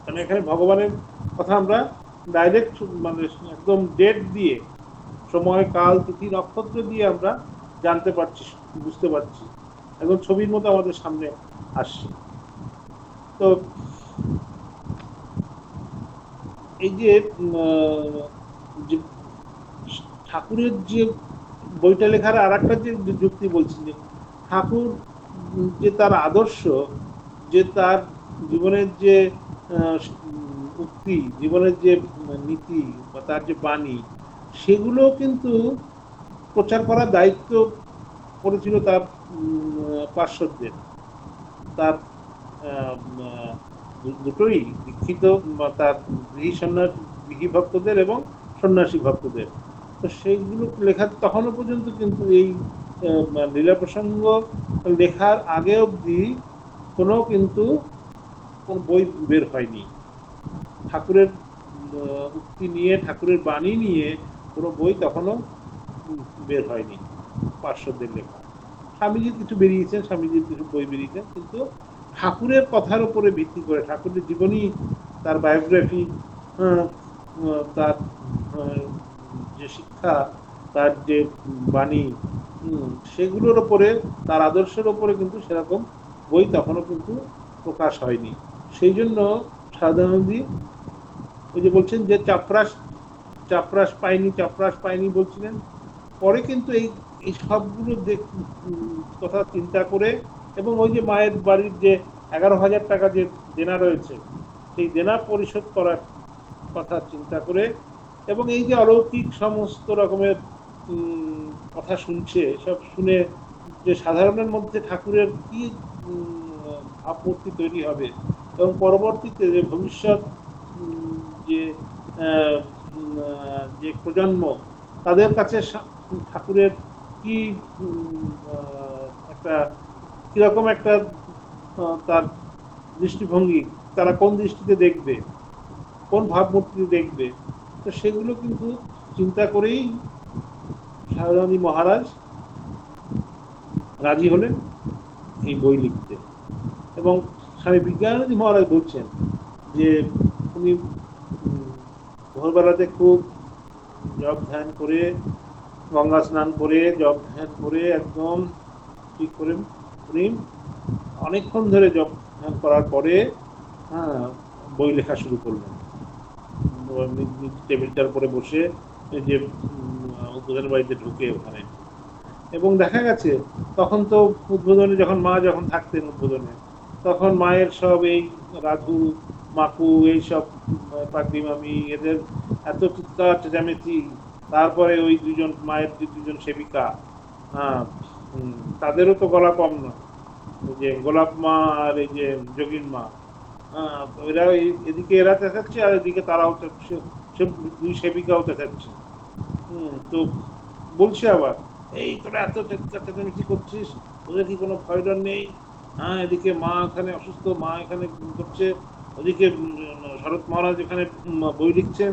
কারণ এখানে ভগবানের কথা আমরা ডাইরেক্ট মানে একদম ডেট দিয়ে, সময় কাল তিথি নক্ষত্র দিয়ে আমরা জানতে পারছি, বুঝতে পারছি, একদম ছবির মতো আমাদের সামনে আসছে। তো এই যে ঠাকুরের যে বইটা লেখার আর একটা যে যুক্তি বলছি, যে ঠাকুর যে তার আদর্শ, যে তার জীবনের যে উক্তি, জীবনের যে নীতি বা তার যে বাণী, সেগুলো কিন্তু প্রচার করার দায়িত্ব পড়েছিল তার পার্শ্বদের, তার দুটোই দীক্ষিত তার গৃহী ভক্তদের এবং সন্ন্যাসী ভক্তদের। তো সেইগুলো লেখা তখনও পর্যন্ত কিন্তু এই লীলা প্রসঙ্গ লেখার আগে অবধি কোনো কিন্তু কোনো বই বের হয়নি। ঠাকুরের উক্তি নিয়ে, ঠাকুরের বাণী নিয়ে কোনো বই তখনও বের হয়নি পার্শ্বদের লেখা। স্বামীজির কিছু বেরিয়েছেন, স্বামীজির কিছু বই বেরিয়েছেন, কিন্তু ঠাকুরের কথার উপরে ভিত্তি করে, ঠাকুরের জীবনী, তার বায়োগ্রাফি, তার যে শিক্ষা, তার যে বাণী, সেগুলোর ওপরে, তার আদর্শের ওপরে কিন্তু সেরকম বই তখনও কিন্তু প্রকাশ হয়নি। সেই জন্য সারদানন্দী ওই যে বলছেন যে চাপরাশ পাইনি বলছিলেন, পরে কিন্তু এই সবগুলো কথা চিন্তা করে, এবং ওই যে মায়ের বাড়ির যে 11,000 টাকা যে দেনা রয়েছে, সেই দেনা পরিশোধ করার কথা চিন্তা করে, এবং এই যে অলৌকিক সমস্ত রকমের কথা শুনছে, সব শুনে যে সাধারণের মধ্যে ঠাকুরের কি ভাবমূর্তি তৈরি হবে, এবং পরবর্তীতে যে ভবিষ্যৎ যে যে প্রজন্ম, তাদের কাছে ঠাকুরের কি একটা কিরকম একটা তার দৃষ্টিভঙ্গি, তারা কোন দৃষ্টিতে দেখবে, কোন ভাবমূর্তিতে দেখবে, তো সেগুলো কিন্তু চিন্তা করেই সারদানন্দী মহারাজ রাজি হলেন এই বই লিখতে। এবং স্বামী বিজ্ঞানানন্দী মহারাজ বলছেন যে উনি ভোরবেলাতে খুব জপ ধ্যান করে, গঙ্গা স্নান করে, জপ ধ্যান করে, একদম ঠিক করে উনি অনেকক্ষণ ধরে জপ ধ্যান করার পরে বই লেখা শুরু করলেন। টেবিলটার উপরে বসে, যে উদ্বোধনের বাড়িতে ঢুকে ওখানে, এবং দেখা গেছে তখন তো উদ্বোধনে যখন থাকতেন উদ্বোধনে, তখন মায়ের সব এই রাধু, মাকু, এইসব পাগড়ি মামি, এদের এত চিৎকার চেঁচামেচি, তারপরে ওই মায়ের দুজন সেবিকা, তাদেরও তো গলা কম নয়, যে গোলাপ মা আর এই যে যোগীন মা, এরা এদিকে এরা চেঁচাচ্ছে, আর এদিকে তারাও দুই সেবিকাও চেঁচাচ্ছে। তো বলছে আবার, এই তোরা এত চেঁচামেচি করছিস, তোদের কি কোনো ভয় ডর নেই? এদিকে মা এখানে অসুস্থ, মা এখানে করছে, ওদিকে শরৎ মহারাজ এখানে বই লিখছেন,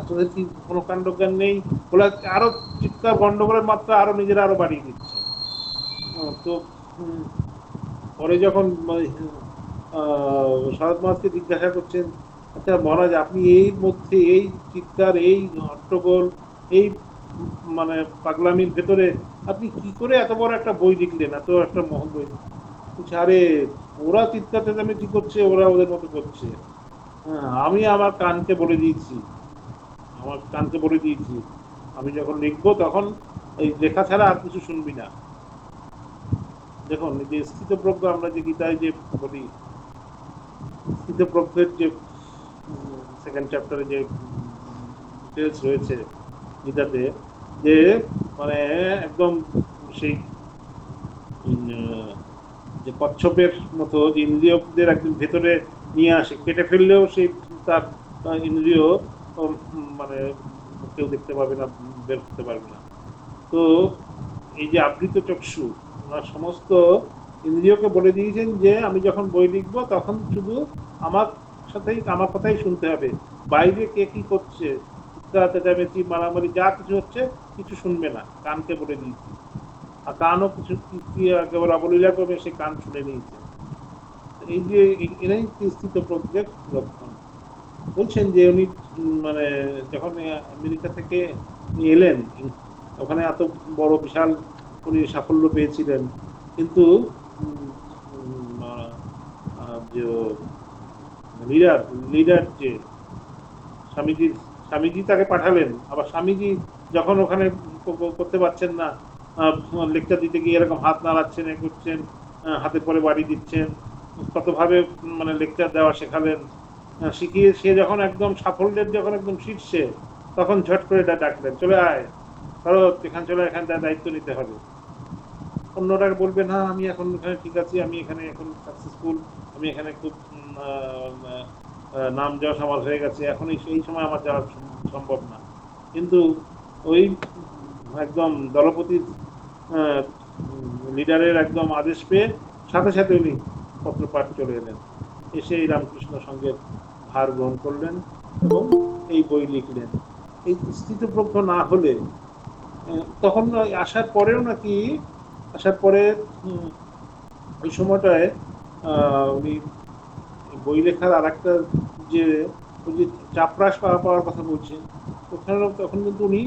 তোদের কি কোনো কাণ্ডজ্ঞান নেই? বলে আরো চিৎকার, গন্ডগোলের মাত্রা আরো নিজেরা আরো বাড়িয়ে দিচ্ছে। তো পরে যখন শরৎ মহারাজকে জিজ্ঞাসা করছেন, আচ্ছা মহারাজ আপনি এই মধ্যে এই চিৎকার, এই হট্টগোল, এই মানে পাগলামির ভেতরে আপনি কি করে এত বড় একটা বই লিখলেন, এত একটা মহৎ বই? বলছে, আরে ওরা চিৎকার চেঁচামেচি করছে, ওরা ওদের মতো করছে, হ্যাঁ আমি আমার কানকে বলে দিয়েছি, আমার কানকে বলে দিয়েছি আমি যখন লিখবো তখন এই লেখা ছাড়া আর কিছু শুনবি না। দেখুন যে স্থিতপ্রজ্ঞ, আমরা যে গীতায় যে বলি স্থিতপ্রজ্ঞের যে সেকেন্ড চ্যাপ্টারে যে ডিটেলস রয়েছে গীতাতে, যে মানে একদম সেই যে কচ্ছপের মতো যে ইন্দ্রিয়দের একদম ভেতরে নিয়ে আসে, কেটে ফেললেও সেই তার ইন্দ্রিয় মানে কেউ দেখতে পাবে না, বের করতে পারবে না। তো এই যে আবৃত চক্ষু, ওনার সমস্ত ইন্দ্রিয়কে বলে দিয়েছেন যে আমি যখন বই লিখবো তখন শুধু আমার সাথেই, আমার কথাই শুনতে হবে, বাইরে কে কি করছে, চেঁচামেচি মারামারি যা কিছু হচ্ছে কিছু শুনবে না, কানকে বলে দিয়েছি। আর কানও কিছু একেবারে অবলীলা করবে, সে কান শুনে নিয়েছে। এই যে এরাই স্থিতপ্রজ্ঞের লক্ষণ। বলছেন যে উনি মানে যখন আমেরিকা থেকে এলেন, ওখানে এত বড় বিশাল উনি সাফল্য পেয়েছিলেন, কিন্তু যে লিডার লিডার যে স্বামীজি তাকে পাঠালেন, আবার স্বামীজি যখন ওখানে করতে পারছেন না, লেকচার দিতে গিয়ে এরকম হাত নাড়াচ্ছেন, এ করছেন, হাতে পরে বাড়ি দিচ্ছেন, কতভাবে মানে লেকচার দেওয়া শেখালেন, শিখিয়ে সে যখন একদম সাফল্যের যখন একদম শীর্ষে, তখন ঝট করে ডাকলেন, চলে আয় ধরো এখানে, চলে এখানে দায়িত্ব নিতে হবে। অন্যরা বলবে না আমি এখন এখানে ঠিক আছি, আমি এখানে এখন সাকসেসফুল, আমি এখানে খুব নাম যশ আমার হয়ে গেছে, এখন এই সময় আমার যাওয়া সম্ভব না। কিন্তু ওই একদম দলপতির লিডারের একদম আদেশ পেয়ে সাথে সাথে উনি পত্রপাঠ চলে এলেন, এসে এই রামকৃষ্ণ সংঘের ভার গ্রহণ করলেন এবং এই বই লিখলেন। এই স্থিতপ্রজ্ঞ না হলে তখন আসার পরেও নাকি, আসার পরে ওই সময়টায় উনি বই লেখার আর একটা যে ওই যে চাপরাস পাওয়ার কথা বলছেন, ওখানে তখন কিন্তু উনি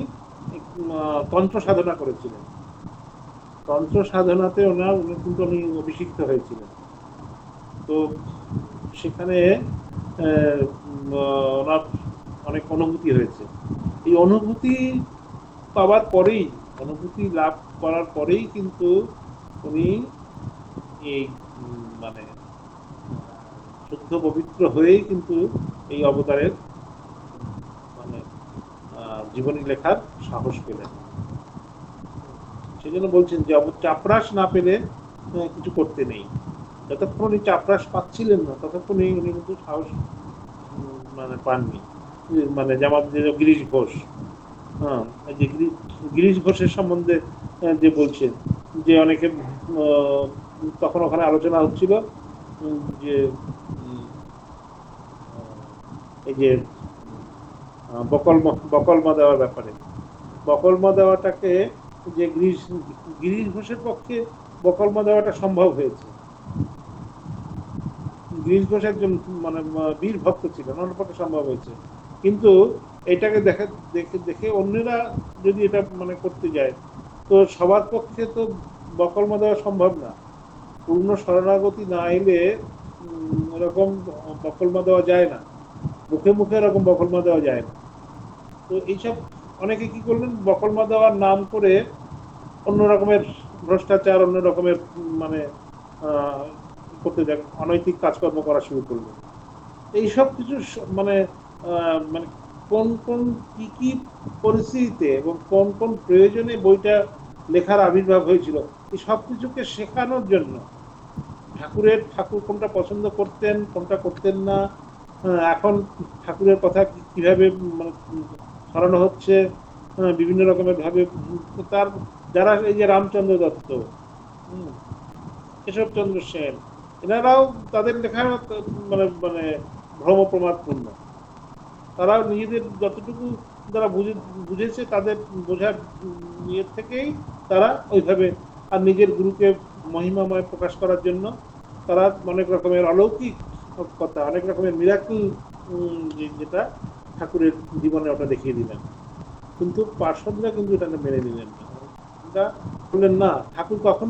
তন্ত্র সাধনা করেছিলেন। তন্ত্র সাধনাতে উনি কিন্তু উনি অভিষিক্ত হয়েছিলেন। তো সেখানে ওনার অনেক অনুভূতি হয়েছে। এই অনুভূতি পাওয়ার পরেই, অনুভূতি লাভ করার পরেই কিন্তু উনি এই মানে শুদ্ধ পবিত্র হয়েই কিন্তু এই অবতারের মানে জীবনী লেখার সাহস পেলেন। সেজন্য বলছেন যে চাপরাস না পেলে কিছু করতে নেই। যতক্ষণ উনি চাপরাস পাচ্ছিলেন না, ততক্ষণই উনি কিন্তু সাহস মানে পাননি। মানে যেমন গিরিশ ঘোষ, হ্যাঁ, যে গিরিশ ঘোষের সম্বন্ধে যে বলছেন যে অনেকে তখন ওখানে আলোচনা হচ্ছিল যে এই যে বকলমা দেওয়ার ব্যাপারে, বকলমা দেওয়াটাকে যে গিরিশ ঘোষের পক্ষে বকলমা দেওয়াটা সম্ভব হয়েছে। গিরিশ ঘোষ একজন মানে বীর ভক্ত ছিলেন, ওনার পক্ষে সম্ভব হয়েছে। কিন্তু এটাকে দেখে অন্যরা যদি এটা মানে করতে যায়, তো সবার পক্ষে তো বকলমা দেওয়া সম্ভব না। পূর্ণ শরণাগতি না এলে এরকম বকলমা দেওয়া যায় না, মুখে মুখে এরকম বকলমা দেওয়া যায় না। তো এইসব অনেকে কি করলেন, বকলমা দেওয়ার নাম করে অন্য রকমের ভ্রষ্টাচার, অন্য রকমের মানে করতে দেখ, অনৈতিক কাজকর্ম করা শুরু করলো। এইসব কিছু মানে মানে কোন কোন কি কি পরিস্থিতিতে এবং কোন কোন প্রয়োজনে বইটা লেখার আবির্ভাব হয়েছিল, এই সব কিছুকে শেখানোর জন্য ঠাকুর কোনটা পছন্দ করতেন, কোনটা করতেন না, এখন ঠাকুরের কথা কিভাবে মানে ছড়ানো হচ্ছে বিভিন্ন রকমের ভাবে, তার যারা এই যে রামচন্দ্র দত্ত, কেশবচন্দ্র সেন, এনারাও তাদের লেখা মানে মানে ভ্রম প্রমাদপূর্ণ। তারাও নিজেদের যতটুকু যারা বুঝেছে, তাদের বোঝার ইয়ে থেকেই তারা ওইভাবে, আর নিজের গুরুকে মহিমাময় প্রকাশ করার জন্য তারা অনেক রকমের অলৌকিক কথা, অনেক রকমের মিরাকল যেটা ঠাকুরের জীবনে ওটা দেখিয়ে দিলেন, কিন্তু পার্শ্বদরা কিন্তু এটা মেনে নিলেন না। ওটা বললেন না, ঠাকুর কখন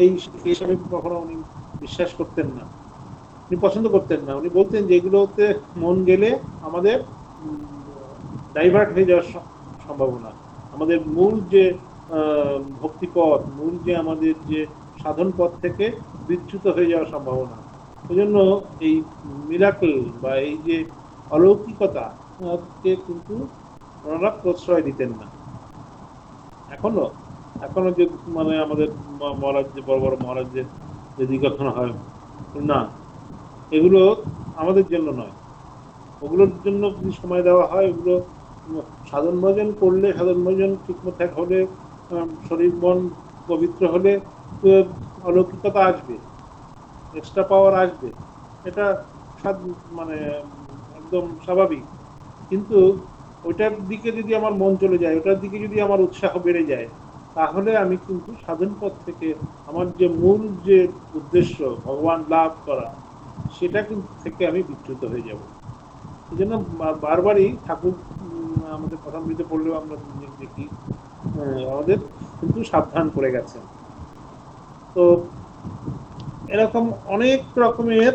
এই হিসাবে কখনো উনি বিশ্বাস করতেন না, উনি পছন্দ করতেন না। উনি বলতেন যে এগুলোতে মন গেলে আমাদের ডাইভার্ট হয়ে যাওয়ার সম্ভাবনা, আমাদের মূল যে ভক্তিপথ, মূল যে আমাদের যে সাধন পথ থেকে বিচ্যুত হয়ে যাওয়ার সম্ভাবনা। এই জন্য এই মিরাকল বা এই যে অলৌকিকতা কে কিন্তু ওনারা প্রশ্রয় দিতেন না। এখনো এখনো যে মানে আমাদের মহারাজ, যে বড় বড় মহারাজদের যদি কখনো হয়, না এগুলো আমাদের জন্য নয়, ওগুলোর জন্য যদি সময় দেওয়া হয়, ওগুলো সাধন ভজন করলে, সাধন ভজন ঠিকমতো হলে, শরীর মন পবিত্র হলে অলৌকিকতা আসবে, এক্সট্রা পাওয়ার আসবে, এটা মানে একদম স্বাভাবিক। কিন্তু ওইটার দিকে যদি আমার মন চলে যায়, ওটার দিকে যদি আমার উৎসাহ বেড়ে যায়, তাহলে আমি কিন্তু সাধন পথ থেকে আমার যে মূল যে উদ্দেশ্য ভগবান লাভ করা, সেটা কিন্তু থেকে আমি বিচ্যুত হয়ে যাব। এই জন্য বারবারই ঠাকুর আমাদের কথামৃতে পড়লেও আমরা দেখি আমাদের কিন্তু সাবধান করে গেছেন। তো এরকম অনেক রকমের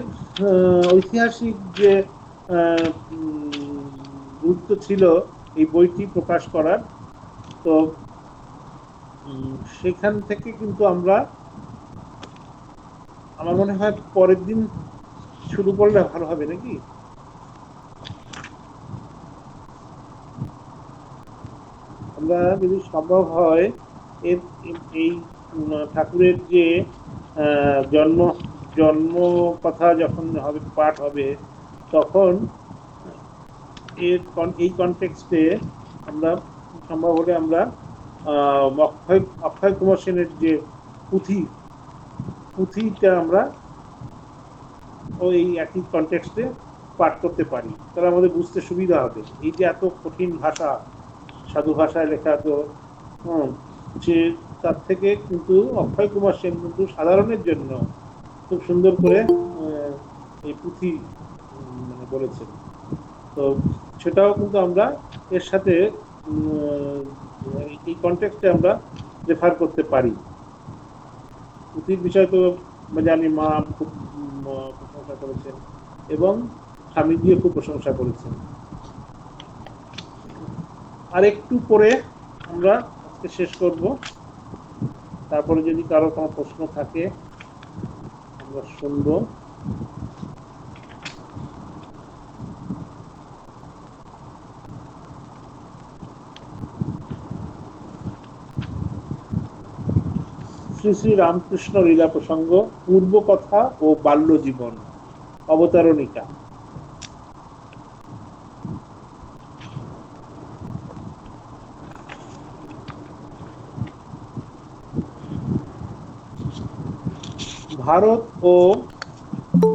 ঐতিহাসিক যে গুরুত্ব ছিল এই বইটি প্রকাশ করার। তো সেখান থেকে কিন্তু আমরা, আমার মনে হয় পরের দিন শুরু করলে ভালো হবে নাকি? আমরা যদি সম্ভব হয় এই ঠাকুরের যে জন্ম জন্ম কথা যখন হবে, পাঠ হবে, তখন এই কনটেক্সটে আমরা সম্ভব হলে আমরা অক্ষয় কুমার সেনের যে পুঁথিটা আমরা ওই একই কনটেক্সটে পাঠ করতে পারি, তাহলে আমাদের বুঝতে সুবিধা হবে। এই যে এত কঠিন ভাষা, সাধু ভাষায় লেখা, তো যে তার থেকে কিন্তু অক্ষয় কুমার সেন কিন্তু সাধারণের জন্য খুব সুন্দর করে এই পুঁথি মানে বলেছেন। তো সেটাও কিন্তু আমরা এর সাথে এই কনটেক্সটে আমরা রেফার করতে পারি। পুঁথির বিষয় তো জানি মা খুব প্রশংসা করেছেন এবং স্বামীজিও খুব প্রশংসা করেছেন। আর একটু পরে আমরা আজকে শেষ করব, তারপরে যদি কারো কোনো প্রশ্ন থাকে আমরা শুনবো। শ্রী শ্রী রামকৃষ্ণ লীলা প্রসঙ্গ, পূর্ব কথা ও বাল্য জীবন, অবতারণিকা। ভারত ও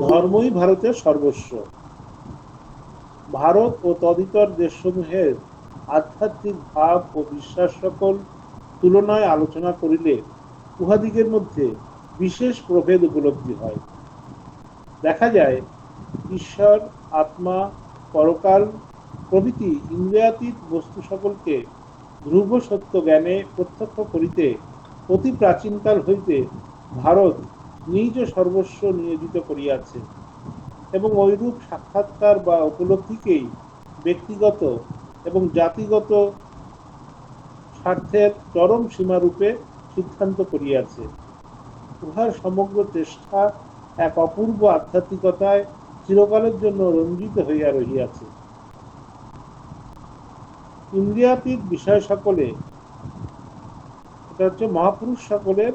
ধর্মই ভারতের সর্বস্ব। ভারত ও তদিতর দেশসমূহের আধ্যাত্মিক ভাব ও বিশ্বাস সকল তুলনায় আলোচনা করিলে উহাদিগের মধ্যে বিশেষ প্রভেদ উপলব্ধি হয়। দেখা যায় ঈশ্বর, আত্মা, পরকাল প্রভৃতি ইন্দ্রিয়াতীত বস্তু সকলকে ধ্রুব সত্য জ্ঞানে প্রত্যক্ষ করিতে অতি প্রাচীনকাল হইতে ভারত নিজ সর্বস্ব নিয়োজিত করিয়াছে এবং ঐরূপ সাক্ষাৎকার বা উপলব্ধিকেই ব্যক্তিগত এবং জাতিগত স্বার্থের চরম সীমারূপে সিদ্ধান্ত করিয়াছে। উহার সমগ্র চেষ্টা এক অপূর্ব আধ্যাত্মিকতায় চিরকালের জন্য রঞ্জিত হইয়া রহিয়াছে। ইন্দ্রিয়াতীত বিষয় সকলে, এটা হচ্ছে মহাপুরুষ সকলের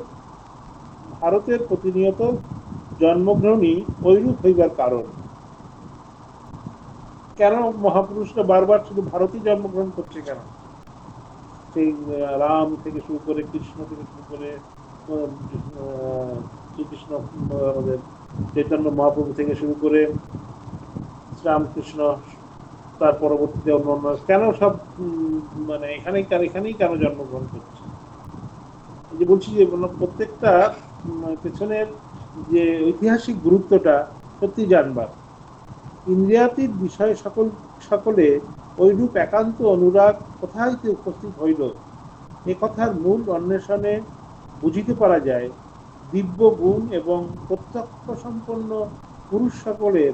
ভারতের প্রতিনিয়ত জন্মগ্রহণই ঐরূপ হইবার কারণ। কেন মহাপুরুষরা বারবার শুধু ভারতেই জন্মগ্রহণ করছে? কেন সেই রাম থেকে শুরু করে, কৃষ্ণ থেকে শুরু করে, শ্রীকৃষ্ণ আমাদের চৈতন্য মহাপ্রভু থেকে শুরু করে রামকৃষ্ণ, তার পরবর্তীতে অন্যান্য, কেন সব মানে এখানেই কেন জন্মগ্রহণ করছে? এই যে বলছি যে প্রত্যেকটা পেছনের যে ঐতিহাসিক গুরুত্বটা সত্যি জানবার। ইন্দ্রিয়াতীত বিষয় সকলে ঐরূপ একান্ত অনুরাগ কোথা হইতে উপস্থিত হইল, এ কথার মূল অন্বেষণে বুঝিতে পারা যায় দিব্য গুণ এবং প্রত্যক্ষ সম্পন্ন পুরুষ সকলের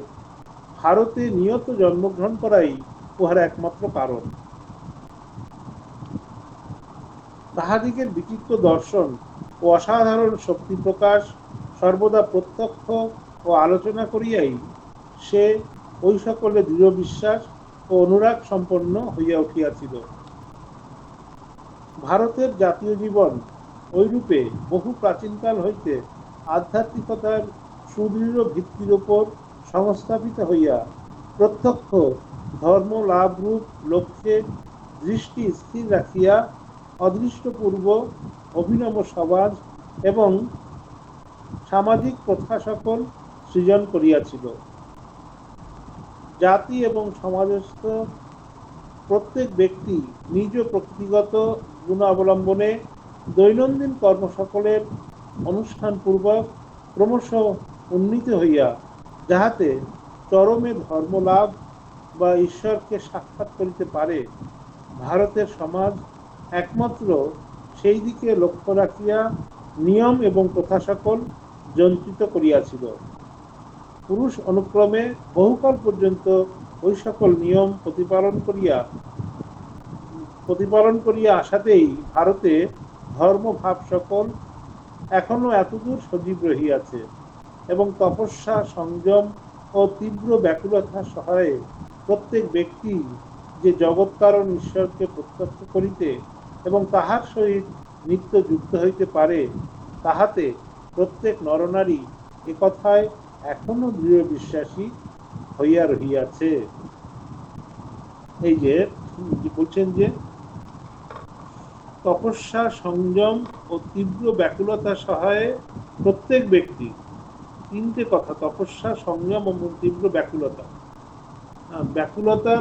ভারতে নিয়ত জন্মগ্রহণ করাই উহার একমাত্র কারণ। তাহাদিগের বিচিত্র দর্শন ও অসাধারণ শক্তি প্রকাশ সর্বদা প্রত্যক্ষ ও আলোচনা করিয়াই সে ওই সকলে দৃঢ় বিশ্বাস ও অনুরাগ সম্পন্ন হইয়া উঠিয়াছিল। ভারতের জাতীয় জীবন ঐরূপে বহু প্রাচীনকাল হইতে আধ্যাত্মিকতার সুদৃঢ় ভিত্তির উপর সংস্থাপিত হইয়া প্রত্যক্ষ ধর্ম লাভরূপ লক্ষ্যে দৃষ্টি স্থির রাখিয়া অদৃষ্টপূর্ব অভিনব সমাজ এবং সামাজিক প্রথা সকল সৃজন করিয়াছিল। জাতি এবং সমাজস্থ প্রত্যেক ব্যক্তি নিজ প্রকৃতিগত গুণাবলম্বনে দৈনন্দিন কর্ম সকলের অনুষ্ঠানপূর্বক ক্রমশ উন্নীত হইয়া যাহাতে চরমে ধর্মলাভ বা ঈশ্বরকে সাক্ষাৎ করিতে পারে, ভারতের সমাজ একমাত্র সেই দিকে লক্ষ্য রাখিয়া নিয়ম এবং প্রথা সকল যন্ত্রিত করিয়াছিল। পুরুষ অনুক্রমে বহুকাল পর্যন্ত ওই সকল নিয়ম প্রতিপালন করিয়া আসাতেই ভারতে ধর্মভাব সকল এখনো এতদূর সজীব রহিয়াছে এবং তপস্যা সংযম ও তীব্র ব্যাকুলতার সহায়ে প্রত্যেক ব্যক্তি যে জগৎকারণ ঈশ্বরকে প্রত্যক্ষ করিতে এবং তাহার সহিত নিত্য যুক্ত হইতে পারে, তাহাতে প্রত্যেক নরনারী একথায় এখনো দৃঢ় বিশ্বাসী হইয়া রহিয়াছে। এই যে বলছেন যে তপস্যা সংযম ও তীব্র ব্যাকুলতা সহায়ে প্রত্যেক ব্যক্তি, তিনটে কথা, তপস্যা সংযম ও তীব্র ব্যাকুলতা। ব্যাকুলতা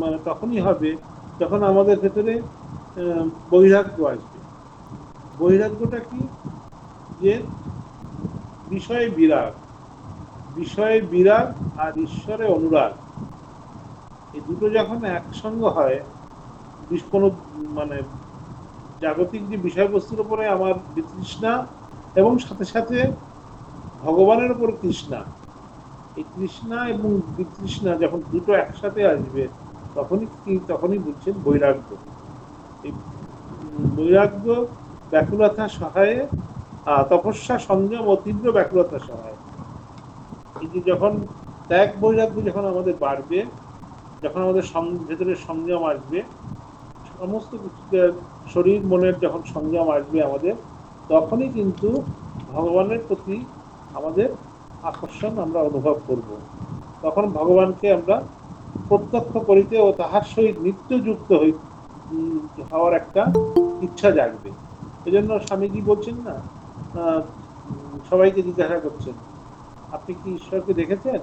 মানে তখনই হবে যখন আমাদের ভেতরে বৈরাগ্য আসবে। বৈরাগ্যটা কি? যে বিষয়ে বিরাগ আর ঈশ্বরে অনুরাগ, এই দুটো যখন একসঙ্গ হয়, কোনো মানে জাগতিক যে বিষয়বস্তুর উপরে আমার বিতৃষ্ণা এবং সাথে সাথে ভগবানের উপর তৃষ্ণা, এই তৃষ্ণা এবং বিতৃষ্ণা যখন দুটো একসাথে আসবে তখনই বলছেন বৈরাগ্য। এই বৈরাগ্য ব্যাকুলতা সহায়ে, তপস্যা সংযম ও তীব্র ব্যাকুলতা সহায়ে, এই যে যখন ত্যাগ বৈরাগ্য যখন আমাদের বাড়বে, যখন আমাদের ভেতরে সংযম আসবে, সমস্ত শরীর মনের যখন সংযম আসবে আমাদের, তখনই কিন্তু ভগবানের প্রতি আমাদের আকর্ষণ আমরা অনুভব করব। তখন ভগবানকে আমরা প্রত্যক্ষ করিতে ও তাহার সহিত নিত্যযুক্ত হওয়ার একটা ইচ্ছা জাগবে। এজন্য স্বামীজি বলছেন না, সবাইকে জিজ্ঞাসা করছেন, আপনি কি ঈশ্বরকে দেখেছেন?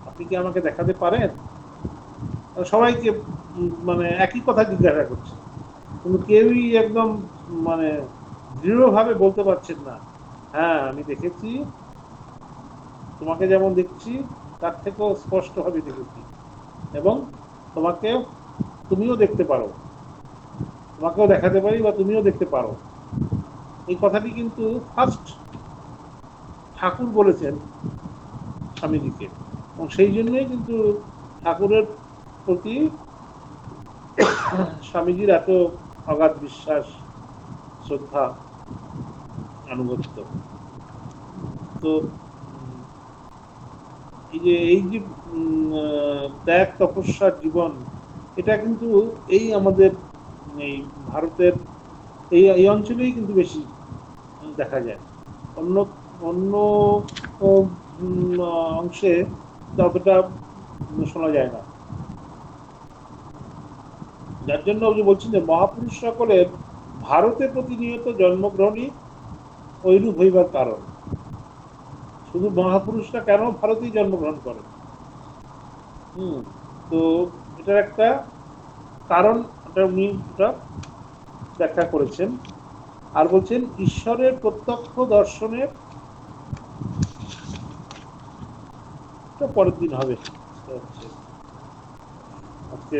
আপনি কি আমাকে দেখাতে পারেন? সবাইকে মানে একই কথা জিজ্ঞাসা করছে, কিন্তু কেউই একদম মানে দৃঢ়ভাবে বলতে পারছেন না, হ্যাঁ আমি দেখেছি, তোমাকে যেমন দেখছি তার থেকেও স্পষ্টভাবে দেখেছি, এবং তুমিও দেখতে পারো, তোমাকেও দেখাতে পারি বা তুমিও দেখতে পারো। এই কথাটি কিন্তু ফার্স্ট ঠাকুর বলেছেন স্বামীজিকে, এবং সেই জন্যই কিন্তু ঠাকুরের প্রতি স্বামীজির এত অগাধ বিশ্বাস, শ্রদ্ধা, আনুগত্য। তো এই যে ত্যাগ তপস্যার জীবন, এটা কিন্তু এই আমাদের এই ভারতের এই অঞ্চলেই কিন্তু বেশি দেখা যায়, অন্য অন্য অংশে ততটা শোনা যায় না। যার জন্য বলছেন যে মহাপুরুষ সকলের ভারতে প্রতিনিয়ত জন্মগ্রহণই ঐরূপ হইবার কারণ। শুধু মহাপুরুষরা কেন ভারতেই জন্মগ্রহণ করেন, তো এটার একটা কারণ উনি ব্যাখ্যা করেছেন। আর বলছেন ঈশ্বরের প্রত্যক্ষ দর্শনের পরের দিন হবে। আজকে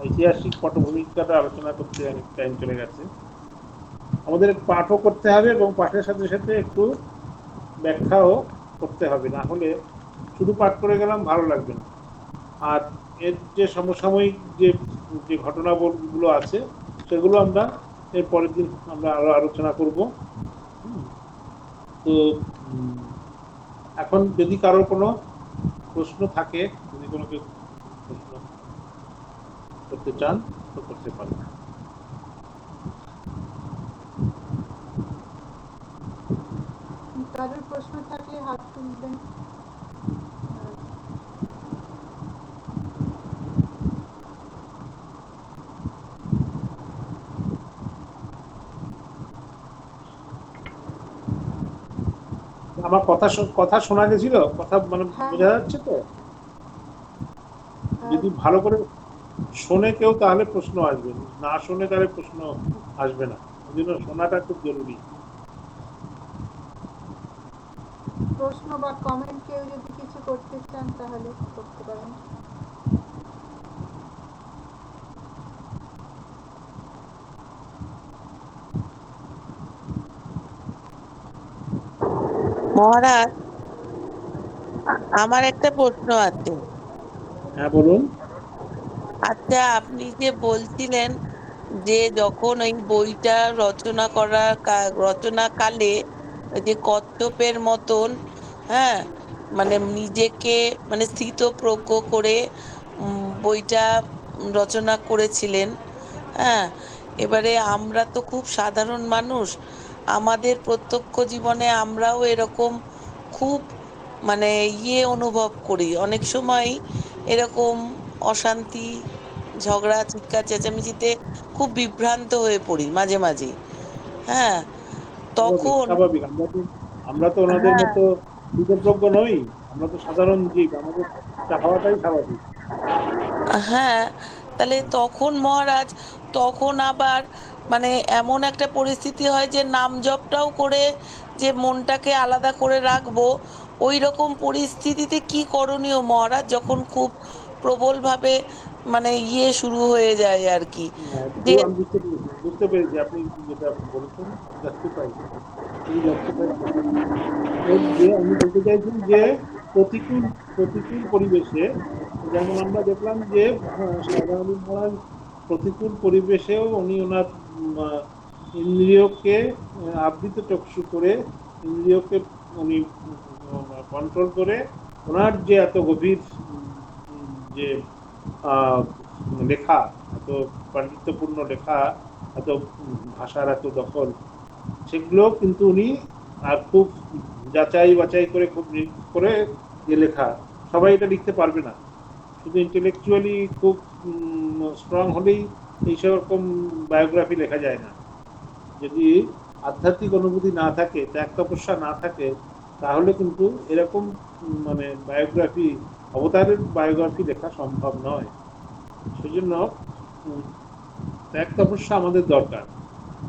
ঐতিহাসিক পটভূমিকাটা আলোচনা করতে অনেক টাইম চলে গেছে। আমাদের পাঠও করতে হবে এবং পাঠের সাথে সাথে একটু ব্যাখ্যাও করতে হবে, না হলে শুধু পাঠ করে গেলাম ভালো লাগবে না। আর এর যে সমসাময়িক যে যে ঘটনাগুলো আছে সেগুলো আমরা এর পরের দিন আমরা আরো আলোচনা করব। তো এখন যদি কারোর কোনো প্রশ্ন থাকে, যদি কোনো কেউ প্রশ্ন করতে চান তো করতে পারেন। কারোর প্রশ্ন থাকলে হাত তুলবেন। আমার কথা শোনা গেছিল? কথা মানে বোঝা যাচ্ছে তো? যদি ভালো করে শোনে কেউ তাহলে প্রশ্ন আসবে, না শোনে তাহলে প্রশ্ন আসবে না। ওই জন্য শোনাটা খুব জরুরি। প্রশ্ন বা কমেন্ট কেউ যদি কিছু করতে চান তাহলে করতে পারেন। মহারাজ, আমার একটা প্রশ্ন আছে। হ্যাঁ বলুন। আচ্ছা, আপনি যে বলছিলেন যে যখন ওই বইটা রচনাকালে যে কচ্ছপের মতন, হ্যাঁ, মানে নিজেকে মানে স্থিতপ্রজ্ঞ করে বইটা রচনা করেছিলেন। হ্যাঁ, এবারে আমরা তো খুব সাধারণ মানুষ, আমাদের প্রত্যক্ষ জীবনে আমরাও এরকম খুব মানে অনুভব করি অনেক সময়, এরকম অশান্তি, ঝগড়া, চিৎকার চেঁচামেচিতে খুব বিভ্রান্ত হয়ে পড়ি মাঝে মাঝে। হ্যাঁ, স্বাভাবিক তখন স্বাভাবিক, আমরা তো ওনাদের হ্যাঁ মতো বিশেষজ্ঞ নই, আমরা তো সাধারণ জীব, আমাদের তা হওয়াটাই স্বাভাবিক। হ্যাঁ, তাহলে তখন মহারাজ, তখন আবার মানে এমন একটা পরিস্থিতি হয় যে নাম জপটাও করে যে মনটাকে আলাদা করে রাখবো, ওই রকম পরিস্থিতিতে কি করণীয় মহারাজ, যখন খুব প্রবল ভাবে মানে শুরু হয়ে যায় আর কি, যে আমি বুঝতে পেরেছি আপনি যেটা বলেছেন। জাস্টিফাই, খুবই জাস্টিফাই কোশ্চেন। যে আমি বলতে চাইছি যে প্রতিকূল প্রতিকূল পরিবেশে, যেমন আমরা দেখলাম যে সারদা আলী মহারাজ প্রতিকূল পরিবেশেও উনি ওনার ইন্দ্রিয়কে আবৃত চক্ষু করে, ইন্দ্রিয়কে উনি কন্ট্রোল করে ওনার যে এত গভীর যে লেখা, এত পাণ্ডিত্যপূর্ণ লেখা, এত ভাষার এত দখল, সেগুলো কিন্তু উনি আর খুব যাচাই বাছাই করে খুব করে যে লেখা, সবাই এটা লিখতে পারবে না। শুধু ইন্টেলেকচুয়ালি খুব স্ট্রং হলেই এইসব রকম বায়োগ্রাফি লেখা যায় না। যদি আধ্যাত্মিক অনুভূতি না থাকে, ত্যাগ তপস্যা না থাকে, তাহলে কিন্তু এরকম মানে বায়োগ্রাফি, অবতারের বায়োগ্রাফি লেখা সম্ভব নয়। সেজন্য ত্যাগ তপস্যা আমাদের দরকার।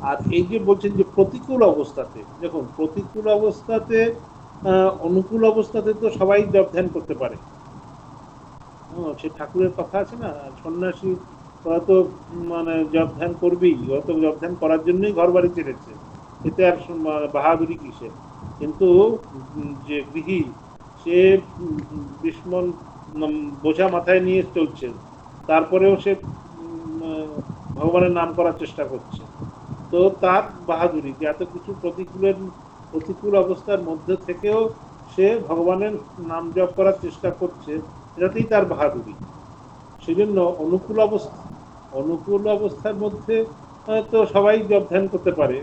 আর এই যে বলছেন যে প্রতিকূল অবস্থাতে, দেখুন প্রতিকূল অবস্থাতে, অনুকূল অবস্থাতে তো সবাই জপ ধ্যান করতে পারে। সে ঠাকুরের কথা আছে না, সন্ন্যাসী ওরা তো মানে জপ ধ্যান করবেই, ওরা তো জপ ধ্যান করার জন্যই ঘর বাড়ি ছেড়েছে, এতে আর বাহাদুরি কিসের। কিন্তু যে গৃহী, সে বিস্মন বোঝা মাথায় নিয়ে চলছে, তারপরেও সে ভগবানের নাম করার চেষ্টা করছে। তো তার বাহাদুরি যে এত কিছু প্রতিকূল অবস্থার মধ্যে থেকেও সে ভগবানের নাম জপ করার চেষ্টা করছে, এটাতেই তার বাহাদুরি। সেজন্য অনুকূল অবস্থার মধ্যে তো সবাই জপ ধ্যান করতে পারে।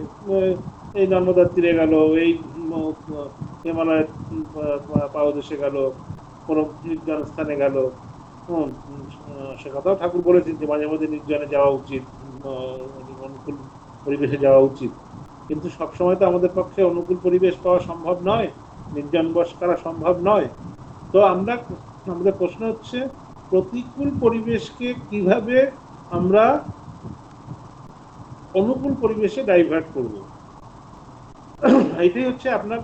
এই নর্মদার তীরে গেল, এই হিমালয়ের পাদদেশে গেল, কোনো নির্জন স্থানে গেল, সে কথাও ঠাকুর বলেছেন যে মাঝে মাঝে নির্জনে যাওয়া উচিত, অনুকূল পরিবেশে যাওয়া উচিত। কিন্তু সবসময় তো আমাদের পক্ষে অনুকূল পরিবেশ পাওয়া সম্ভব নয়, নির্জন বাস করা সম্ভব নয়। তো আমাদের প্রশ্ন হচ্ছে প্রতিকূল পরিবেশকে কিভাবে আমরা অনুকূল পরিবেশে ডাইভার্ট করব। এইটাই হচ্ছে আপনার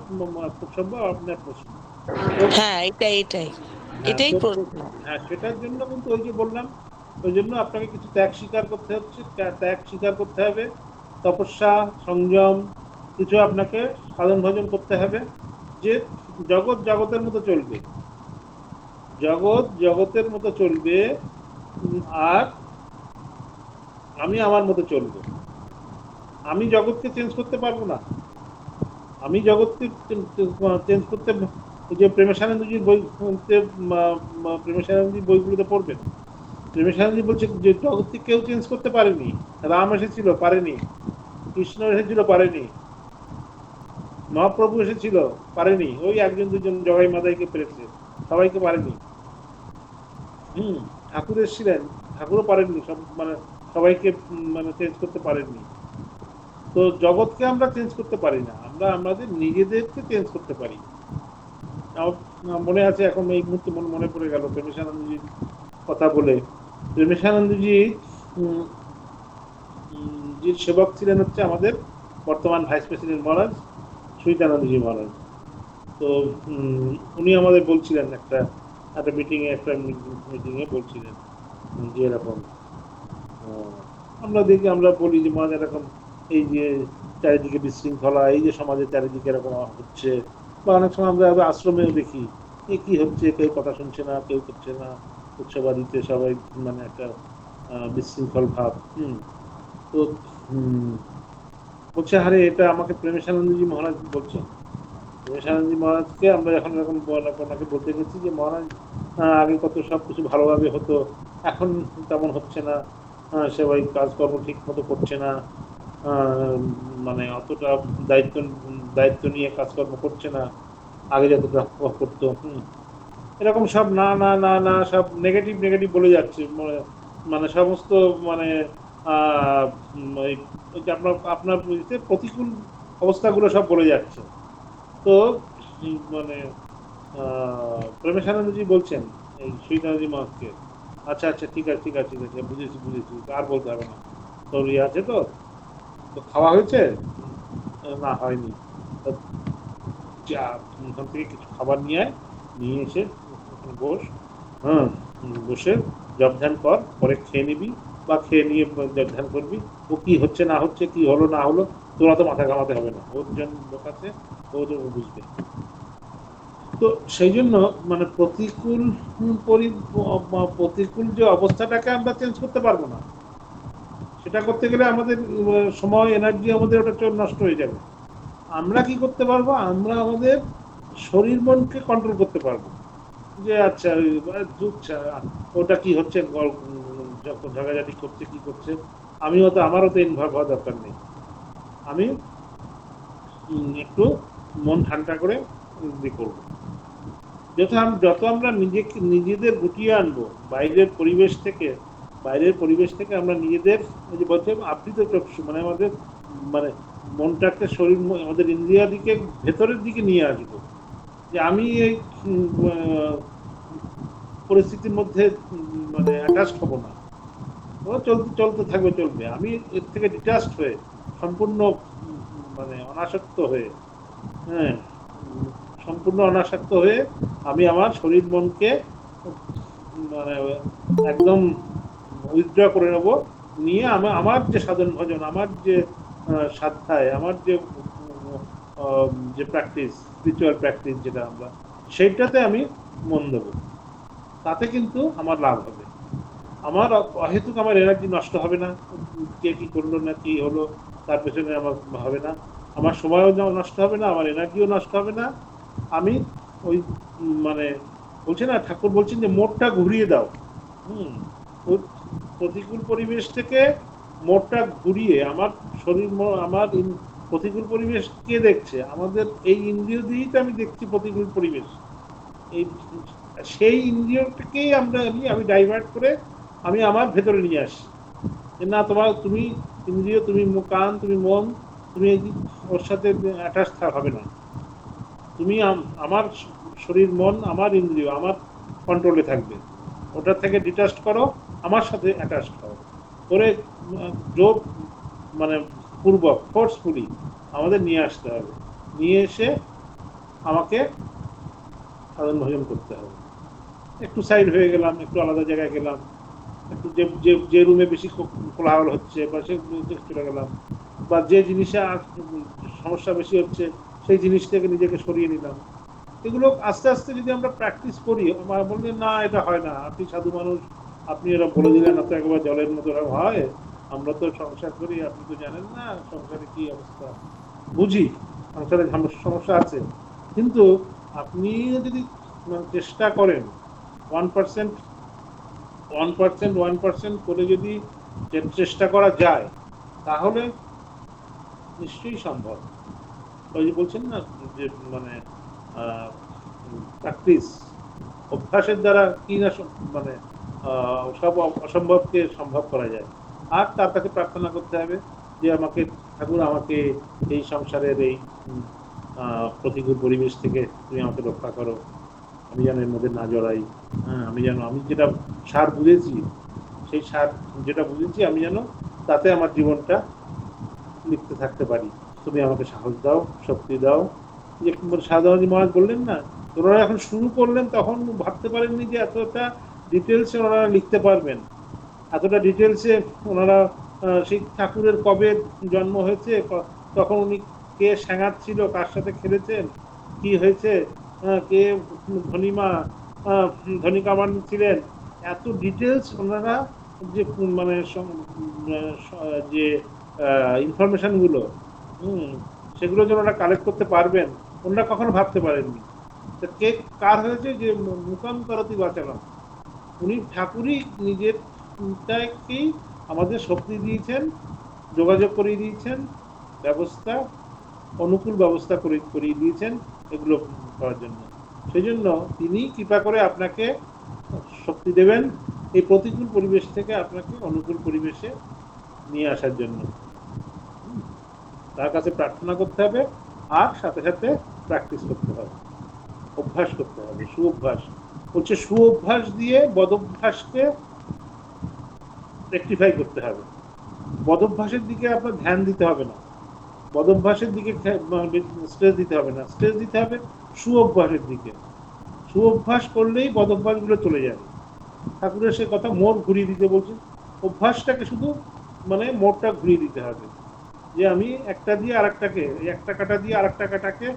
খুব সম্ভব আপনার প্রশ্ন। তো হ্যাঁ, এটাই হ্যাঁ, এটাই তো প্রশ্ন। হ্যাঁ, সেটার জন্য কিন্তু ওই যে বললাম, ওই জন্য আপনাকে কিছু ত্যাগ স্বীকার করতে হচ্ছে, ত্যাগ স্বীকার করতে হবে, তপস্যা, সংযম, কিছু আপনাকে সাধন ভজন করতে হবে, যে জগৎ জগতের মতো চলবে, জগৎ জগতের মতো চলবে, আর আমি আমার মতো চলবো। আমি জগৎকে চেঞ্জ করতে পারবো না, আমি জগৎকে চেঞ্জ করতে, যে প্রেমেশানন্দজির বই, প্রেমেশানন্দজির বইগুলোতে পড়বেন, প্রেমেশানন্দজি বলছে যে জগৎকে কেউ চেঞ্জ করতে পারেনি। রাম এসেছিল, পারেনি। কৃষ্ণ এসেছিল, পারেনি। মহাপ্রভু এসেছিল, পারেনি। ওই একজন দুজন জগাই মাদাইকে পেরেছে, সবাইকে পারেনি। ঠাকুর এসেছিলেন, ঠাকুরও পারেননি, সব মানে সবাইকে মানে চেঞ্জ করতে পারেননি। তো জগৎকে আমরা চেঞ্জ করতে পারি না, আমরা আমাদের নিজেদেরকে চেঞ্জ করতে পারি। মনে আছে, এখন এই মুহূর্তে মনে পড়ে গেল প্রেমেশানন্দজির কথা বলে। প্রেমেশানন্দজি যে সেবক ছিলেন হচ্ছে আমাদের বর্তমান ভাইস প্রেসিডেন্ট মহারাজ সুইতানন্দজি মহারাজ। তো উনি আমাদের বলছিলেন একটা মিটিংয়ে, বলছিলেন যে এরকম আমরা দেখি, আমরা বলি যে মহারাজ এরকম এই যে চারিদিকে বিশৃঙ্খলা, এই যে সমাজের চারিদিকে এরকম হচ্ছে, বা অনেক সময় আমরা আশ্রমেও দেখি এ কি হচ্ছে, কেউ কথা শুনছে না, কেউ করছে না, উৎসবাদিতে সবাই মানে একটা বিশৃঙ্খল ভাব। তো বলছে, আরে এটা আমাকে প্রেমেশানন্দজি মহারাজ বলছেন। প্রেমেশানন্দজি মহারাজকে আমরা যখন এরকম ওনাকে বলতে গেছি যে মহারাজ আগে কত সব কিছু ভালোভাবে হতো, এখন তেমন হচ্ছে না, সবাই কাজকর্ম ঠিক মতো করছে না, মানে অতটা দায়িত্ব নিয়ে কাজকর্ম করছে না, আগে যতটা করতো। এরকম সব না না না না সব নেগেটিভ বলে যাচ্ছে, মানে সমস্ত মানে আপনার আপনার প্রতিকূল অবস্থাগুলো সব বলে যাচ্ছে। তো মানে প্রেমেশানন্দজি বলছেন এই সুইতানন্দজি মহারাজকে, আচ্ছা আচ্ছা ঠিক আছে ঠিক আছে ঠিক আছে, বুঝেছি আর বলতে হবে না, তোর ইয়ে আছে, তো খাওয়া হয়েছে? না, হয়নি। যা, ওখান থেকে কিছু খাবার নিয়ে এসে বস, বসে জপ ধ্যান কর, পরে খেয়ে নিবি, বা খেয়ে নিয়ে জপ ধ্যান করবি। ও কি হচ্ছে না হচ্ছে, কি হলো না হলো, তোরা তো মাথা ঘামাতে হবে না, ওর জন লোক আছে, ও তো বুঝবে। তো সেই জন্য মানে প্রতিকূল যে অবস্থাটাকে আমরা চেঞ্জ করতে পারবো না, সেটা করতে গেলে আমাদের সময়, এনার্জি আমাদের ওটা নষ্ট হয়ে যাবে। আমরা কি করতে পারবো, আমরা আমাদের শরীর মনকে কন্ট্রোল করতে পারবো, যে আচ্ছা ওটা কি হচ্ছে, যখন ঝগাঝাটি করছে কি করছে, আমারও তো ইনভলভ হওয়া দরকার নেই। আমি একটু মন ঠান্ডা করে করবো। যত আমরা নিজেদের গুটিয়ে আনবো বাইরের পরিবেশ থেকে আমরা নিজেদের, যে বলছে আবৃত চক্ষু, মানে আমাদের মানে মনটাকে শরীর, আমাদের ইন্দ্রিয়া দিকে ভেতরের দিকে নিয়ে আসবো, যে আমি এই পরিস্থিতির মধ্যে মানে অ্যাটাচড হব না, ও চলতে থাকবে, চলবে। আমি এর থেকে ডিটাচড হয়ে, সম্পূর্ণ মানে অনাসক্ত হয়ে, সম্পূর্ণ অনাসক্ত হয়ে আমি আমার শরীর মনকে মানে একদম উইথড্র করে নেব, নিয়ে আমার যে সাধন ভজন, আমার যে সাধ্যায়, আমার যে প্র্যাকটিস, স্পিরিচুয়াল প্র্যাকটিস যেটা আমরা, সেইটাতে আমি মন দেবো। তাতে কিন্তু আমার লাভ হবে, আমার অহেতুক আমার এনার্জি নষ্ট হবে না, কে কি করলো না কি হলো তার পেছনে আমার হবে না, আমার সময়ও নষ্ট হবে না, আমার এনার্জিও নষ্ট হবে না। আমি ওই মানে বলছে না, ঠাকুর বলছেন যে মোড়টা ঘুরিয়ে দাও। প্রতিকূল পরিবেশ থেকে মোড়টা ঘুরিয়ে, আমার শরীর, আমার প্রতিকূল পরিবেশ কে দেখছে, আমাদের এই ইন্দ্রিয় দিয়েই তো আমি দেখছি প্রতিকূল পরিবেশ। এই সেই ইন্দ্রিয়টাকেই আমি ডাইভার্ট করে আমি আমার ভেতরে নিয়ে আসি, না তুমি ইন্দ্রিয়, তুমি কান, তুমি মন, তুমি ওর সাথে অ্যাটাচ হবে না, তুমি আমার শরীর মন, আমার ইন্দ্রিয় আমার কন্ট্রোলে থাকবে, ওটার থেকে ডিটাচ করো, আমার সাথে অ্যাটাচ করো করে জোর মানে পূর্বক ফোর্সফুলি আমাদের নিয়ে আসতে হবে। নিয়ে এসে আমাকে সাধন ভজন করতে হবে। একটু সাইড হয়ে গেলাম, একটু আলাদা জায়গায় গেলাম, একটু যে রুমে বেশি কোলাহল হচ্ছে বা সে চলে গেলাম, বা যে জিনিসে সমস্যা বেশি হচ্ছে সেই জিনিস থেকে নিজেকে সরিয়ে নিলাম। এগুলো আস্তে আস্তে যদি আমরা প্র্যাকটিস করি, আমার বললেন না এটা হয় না, আপনি সাধু মানুষ, আপনি এরা বলে দিলেন না তো একবার জলের মতো হয়, আমরা তো সংসার করি, আপনি তো জানেন না সংসারে কি অবস্থা। বুঝি সংসারে সমস্যা আছে, কিন্তু আপনি যদি চেষ্টা করেন 1% 1% করে যদি চেষ্টা করা যায়, তাহলে নিশ্চয়ই সম্ভব। ওই যে বলছেন না যে মানে প্র্যাকটিস, অভ্যাসের দ্বারা কি না মানে সব অসম্ভবকে সম্ভব করা যায়। আর তার কাছে প্রার্থনা করতে হবে যে আমাকে ঠাকুর, আমাকে এই সংসারের এই প্রতিকূল পরিবেশ থেকে তুমি আমাকে রক্ষা করো, আমি যেন এর মধ্যে না জড়াই। হ্যাঁ, আমি যেটা সার বুঝেছি, সেই সার যেটা বুঝেছি আমি যেন তাতে আমার জীবনটা লিখতে থাকতে পারি। তুমি আমাকে সাহস দাও, শক্তি দাও। যে সাধারণ মহারাজ বললেন না, ওনারা এখন শুরু করলেন তখন ভাবতে পারেননি যে এতটা ডিটেলসে ওনারা লিখতে পারবেন। এতটা ডিটেলসে ওনারা সেই ঠাকুরের কবে জন্ম হয়েছে, তখন উনি কে স্যাঙাত ছিল, কার সাথে খেলেছেন, কি হয়েছে, কে ধনিমা ধনিকামান ছিলেন, এত ডিটেলস ওনারা যে মানে যে ইনফরমেশনগুলো সেগুলো যেন ওরা কালেক্ট করতে পারবেন, ওনারা কখনো ভাবতে পারেননি। কে কার হয়েছে যে মুকাম করতি বাঁচালাম, উনি ঠাকুরই নিজেরটাকেই আমাদের শক্তি দিয়েছেন, যোগাযোগ করিয়ে দিয়েছেন, ব্যবস্থা, অনুকূল ব্যবস্থা করিয়ে দিয়েছেন এগুলো করার জন্য। সেই জন্য তিনি কৃপা করে আপনাকে শক্তি দেবেন এই প্রতিকূল পরিবেশ থেকে আপনাকে অনুকূল পরিবেশে নিয়ে আসার জন্য। তার কাছে প্রার্থনা করতে হবে, আর সাথে সাথে প্র্যাকটিস করতে হবে, অভ্যাস করতে হবে, সুঅভ্যাস। বলছে সুঅভ্যাস দিয়ে বদভ্যাসকে রেকটিফাই করতে হবে। বদভ্যাসের দিকে আপনার ধ্যান দিতে হবে না, বদভ্যাসের দিকে স্ট্রেস দিতে হবে না, স্ট্রেস দিতে হবে সুঅভ্যাসের দিকে। সুঅভ্যাস করলেই বদভ্যাসগুলো চলে যাবে। ঠাকুরের সে কথা মোড় ঘুরিয়ে দিতে বলছেন, অভ্যাসটাকে শুধু মানে মোড়টা ঘুরিয়ে দিতে হবে, যে আমি একটা দিয়ে আরেকটাকে, একটা কাটা দিয়ে আরেকটা কাটাকে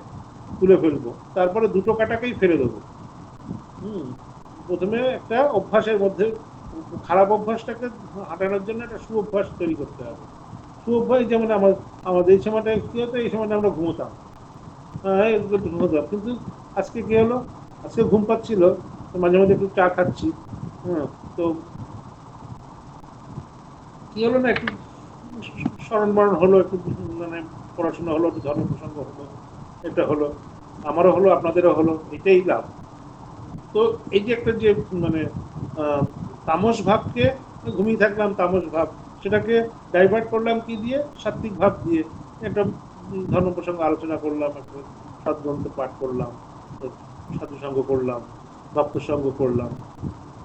তুলে ফেলবো, তারপরে দুটো কাটাকেই ফেলে দেবো। প্রথমে একটা অভ্যাসের মধ্যে খারাপ অভ্যাসটাকে হাঁটানোর জন্য একটা সুঅভ্যাস তৈরি করতে হবে। সুঅভ্যাস যেমন আমাদের এই সময়টা কি হতো, এই সময়টা আমরা ঘুমোতাম, ঘুমোতাম, কিন্তু আজকে কি হলো, আজকে ঘুম পাচ্ছিল, মাঝে মাঝে একটু চা খাচ্ছি, তো কি হলো না, একটু স্মরণ মরণ হলো, একটু মানে পড়াশোনা হলো, একটু ধর্ম প্রসঙ্গ হলো, এটা হলো, আমারও হলো, আপনাদেরও হলো, এটাই লাভ। তো এই যে একটা যে মানে তামস ভাবকে, ঘুমিয়ে থাকলাম তামস ভাব, সেটাকে ডাইভার্ট করলাম কি দিয়ে, সাত্বিক ভাব দিয়ে, একটা ধর্ম প্রসঙ্গ আলোচনা করলাম, একটা সদ্গ্রন্থ পাঠ করলাম, সাধু সঙ্গ করলাম, ভক্ত সঙ্গ করলাম।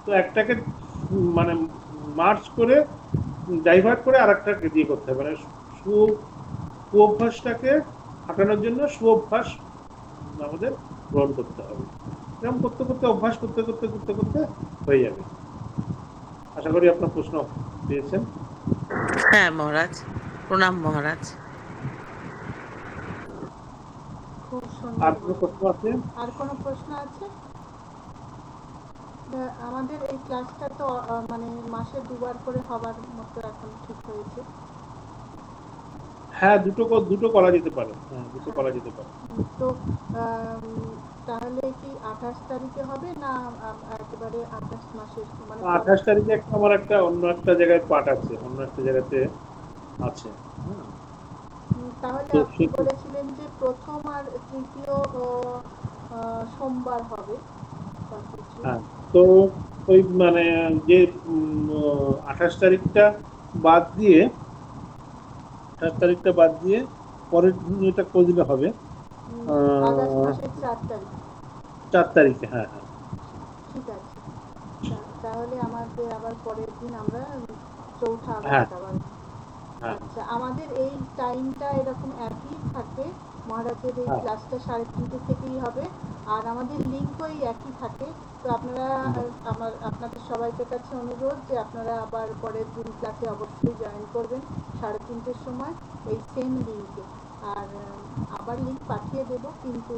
তো একটাকে মানে মার্চ করে ডাইভার্ট করে আর একটাকে দিয়ে করতে হবে, মানে সুঅভ্যাসটাকে হাঁটানোর জন্য সুঅভ্যাস আমাদের গ্রহণ করতে হবে। এরকম করতে করতে অভ্যাস করতে করতে করতে করতে হয়ে যাবে। আশা করি আপনার প্রশ্ন পেয়েছেন। হ্যাঁ মহারাজ, প্রণাম মহারাজ। খুব আর সুন্দর। কোনো প্রশ্ন আছে? আর কোনো প্রশ্ন আছে? আমাদের এই ক্লাসটা তো মানে মাসে 2 বার করে হবার মতো এখন ঠিক হয়েছে। হ্যাঁ, দুটো করা যেতে পারে। হ্যাঁ, দুটো করা যেতে পারে। তো তাহলে কি 28 তারিখে হবে না একেবারে আগস্ট মাসের মানে 28 তারিখে আমার একটা অন্য একটা জায়গায় পাঠ আছে, অন্য একটা জায়গাতে আছে। তাহলে আপনি বলেছিলেন যে প্রথম আর তৃতীয় সোমবার হবে। হ্যাঁ, তো ওই মানে যে 28 তারিখটা বাদ দিয়ে, 28 তারিখটা বাদ দিয়ে পরের এটা করে দিলে হবে। আগস্ট মাসের 4 তারিখ। 4 তারিখে, হ্যাঁ হ্যাঁ ঠিক আছে, তাহলে আমাদের আবার পরের দিন আমরা 4 আগস্ট আবার। আচ্ছা, আমাদের এই টাইমটা এরকম একই থাকে মহারাজের এই হ্যাঁ। ক্লাসটা 3:30 থেকেই হবে, আর আমাদের লিঙ্ক ওই একই থাকে। তো আপনারা আপনাদের সবাইকে কাছে অনুরোধ যে আপনারা আবার পরের দিন ক্লাসে অবশ্যই জয়েন করবেন 3:30-র সময় এই সেম লিঙ্কে। আর আবার লিঙ্ক পাঠিয়ে দেব, কিন্তু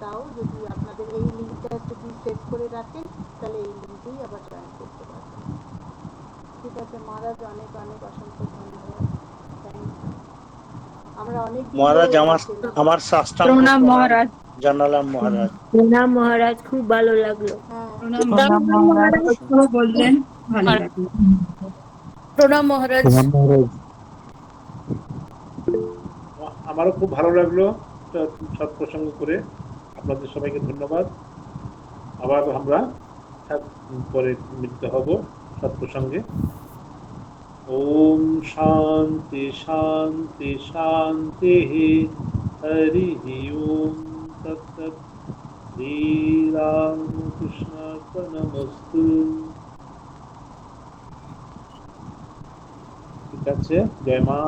তাও যদি আপনাদের এই লিঙ্কটা যদি সেভ করে রাখেন তাহলে এই লিঙ্কেই আবার জয়েন করতে পারবেন। ঠিক আছে মহারাজ, অনেক অনেক অসংখ্য ধন্যবাদ। Thank you. আমরা অনেক দিন মহারাজ ধরে আমার এসেছিলাম। আমার সাষ্টাঙ্গ প্রণাম প্রণাম মহারাজ। জানালাম মহারাজ। প্রণাম মহারাজ, খুব ভালো লাগলো। হ্যাঁ প্রণাম প্রণাম মহারাজ। বললেন, ভালো লাগলো। প্রণাম মহারাজ। আমারও খুব ভালো লাগলো সৎপ্রসঙ্গ করে। আপনাদের সবাইকে ধন্যবাদ। আবার আমরা পরে মিলিত হব সৎপ্রসঙ্গে। ওম শান্তি শান্তি শান্তি। হরি ওম তৎসৎ। শ্রীরামকৃষ্ণার্পণমস্তু। ঠিক আছে, জয় মা।